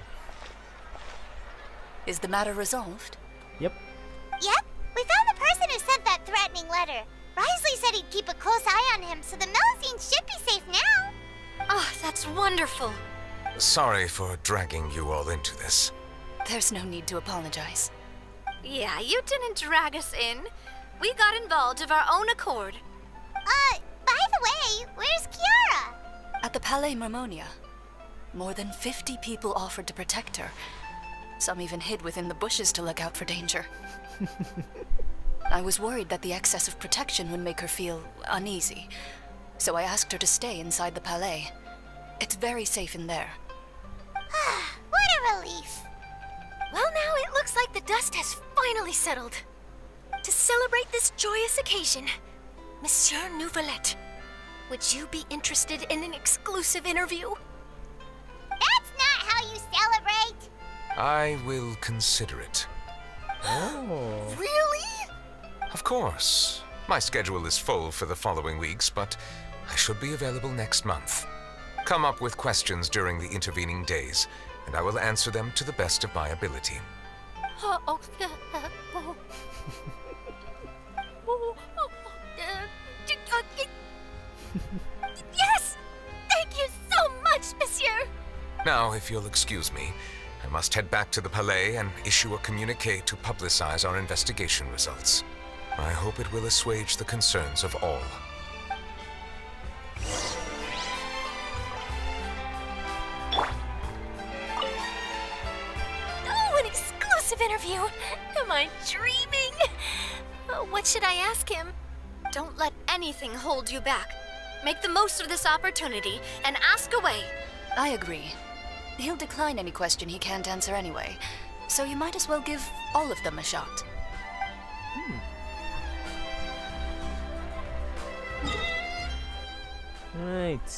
Is the matter resolved? Yep. Yep, we found the person who sent that threatening letter. Risley said he'd keep a close eye on him, so the Melusines should be safe now. Oh, that's wonderful. Sorry for dragging you all into this. There's no need to apologize. Yeah, you didn't drag us in. We got involved of our own accord. By the way, where's Kiara? At the Palais Marmonia, more than 50 people offered to protect her. Some even hid within the bushes to look out for danger. I was worried that the excess of protection would make her feel uneasy, so I asked her to stay inside the Palais. It's very safe in there. What a relief. Well, now it looks like the dust has finally settled. To celebrate this joyous occasion, Monsieur Neuvilette, would you be interested in an exclusive interview? That's not how you celebrate. I will consider it. Oh. Really? Of course. My schedule is full for the following weeks, but I should be available next month. Come up with questions during the intervening days, and I will answer them to the best of my ability. Yes! Thank you so much, Monsieur! Now, if you'll excuse me, I must head back to the Palais and issue a communique to publicize our investigation results. I hope it will assuage the concerns of all. Oh, an exclusive interview! Am I dreaming? What should I ask him? Don't let anything hold you back. Make the most of this opportunity and ask away. I agree. He'll decline any question he can't answer anyway, so you might as well give all of them a shot. Right,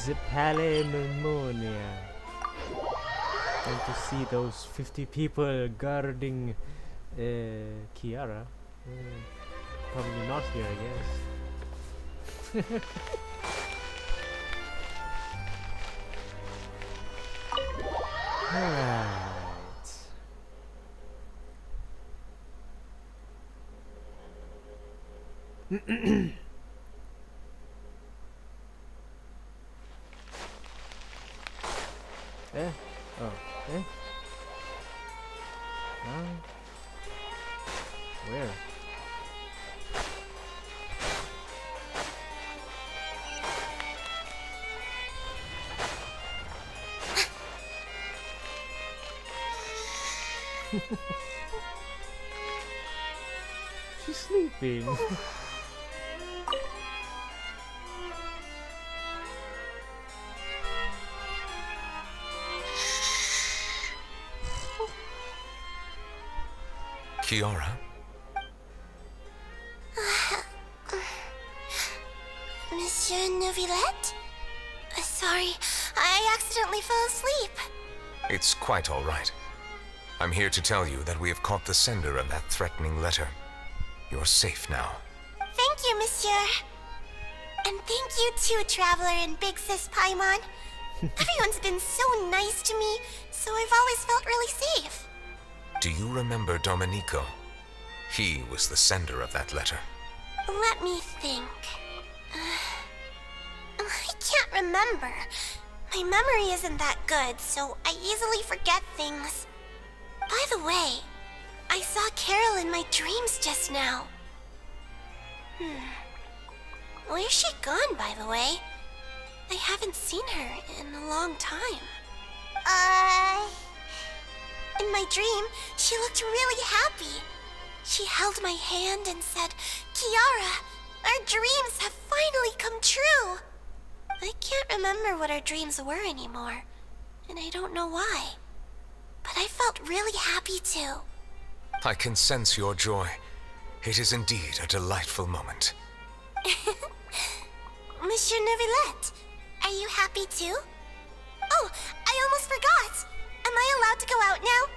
the Palais Marmonia. Going to see those 50 people guarding Kiara. Probably not here, I guess. Alright. Eh? Oh, eh? Where? She's sleeping. Kiara? Monsieur Neuvilette? Sorry, I accidentally fell asleep. It's quite all right. I'm here to tell you that we have caught the sender of that threatening letter. You're safe now. Thank you, Monsieur. And thank you too, Traveler and Big Sis Paimon. Everyone's been so nice to me, so I've always felt really safe. Do you remember Domenico? He was the sender of that letter. Let me think. I can't remember. My memory isn't that good, so I easily forget things. By the way, I saw Carol in my dreams just now. Where's she gone, by the way? I haven't seen her in a long time. In my dream, she looked really happy. She held my hand and said, "Kiara, our dreams have finally come true." I can't remember what our dreams were anymore, and I don't know why. But I felt really happy too. I can sense your joy. It is indeed a delightful moment. Monsieur Neuvilette, are you happy too? Oh, I almost forgot. Am I allowed to go out now?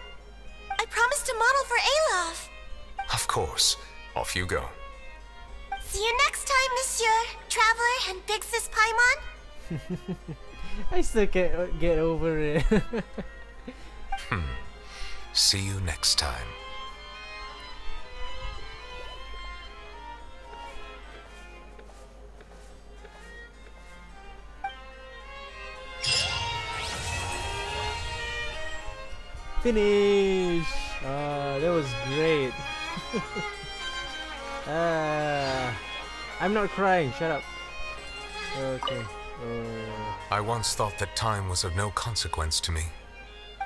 I promised to model for Alof. Of course. Off you go. See you next time, Monsieur, Traveler, and Big Sis Paimon. I still can't get over it. See you next time. Finish! That was great. I'm not crying, shut up. Okay. I once thought that time was of no consequence to me.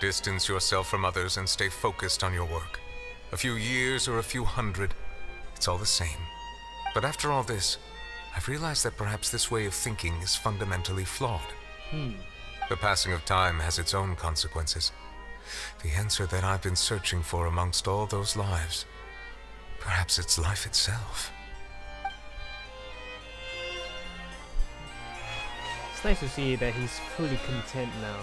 Distance yourself from others and stay focused on your work. A few years or a few hundred, it's all the same. But after all this, I've realized that perhaps this way of thinking is fundamentally flawed. The passing of time has its own consequences. The answer that I've been searching for amongst all those lives, perhaps it's life itself. It's nice to see that he's fully content now.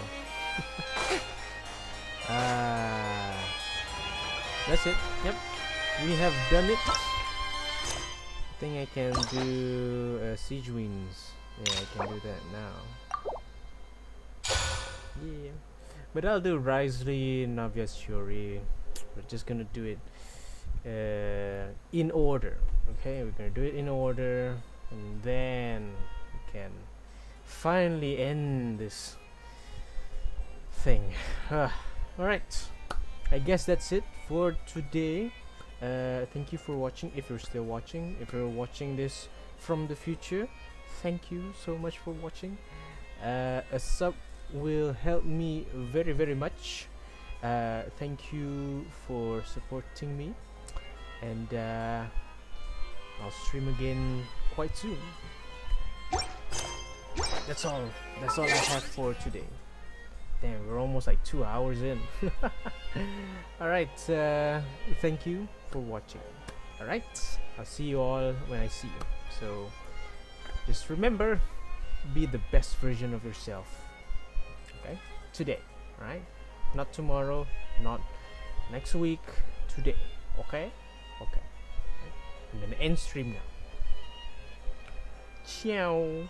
That's it. Yep, we have done it. I think I can do siege wings. Yeah, I can do that now. Yeah, but I'll do Risley, Navia's Fury. We're just gonna do it in order. Okay, we're gonna do it in order, and then we can finally end this thing. Alright, I guess that's it for today. Thank you for watching. If you're still watching, if you're watching this from the future, thank you so much for watching. A sub will help me very much. Thank you for supporting me, and I'll stream again quite soon. That's all I have for today. Damn, we're almost like 2 hours in. Alright, thank you for watching. Alright, I'll see you all when I see you. So just remember, be the best version of yourself. Okay, today. Alright, not tomorrow, not next week, today. Okay. I'm gonna end stream now. ciao.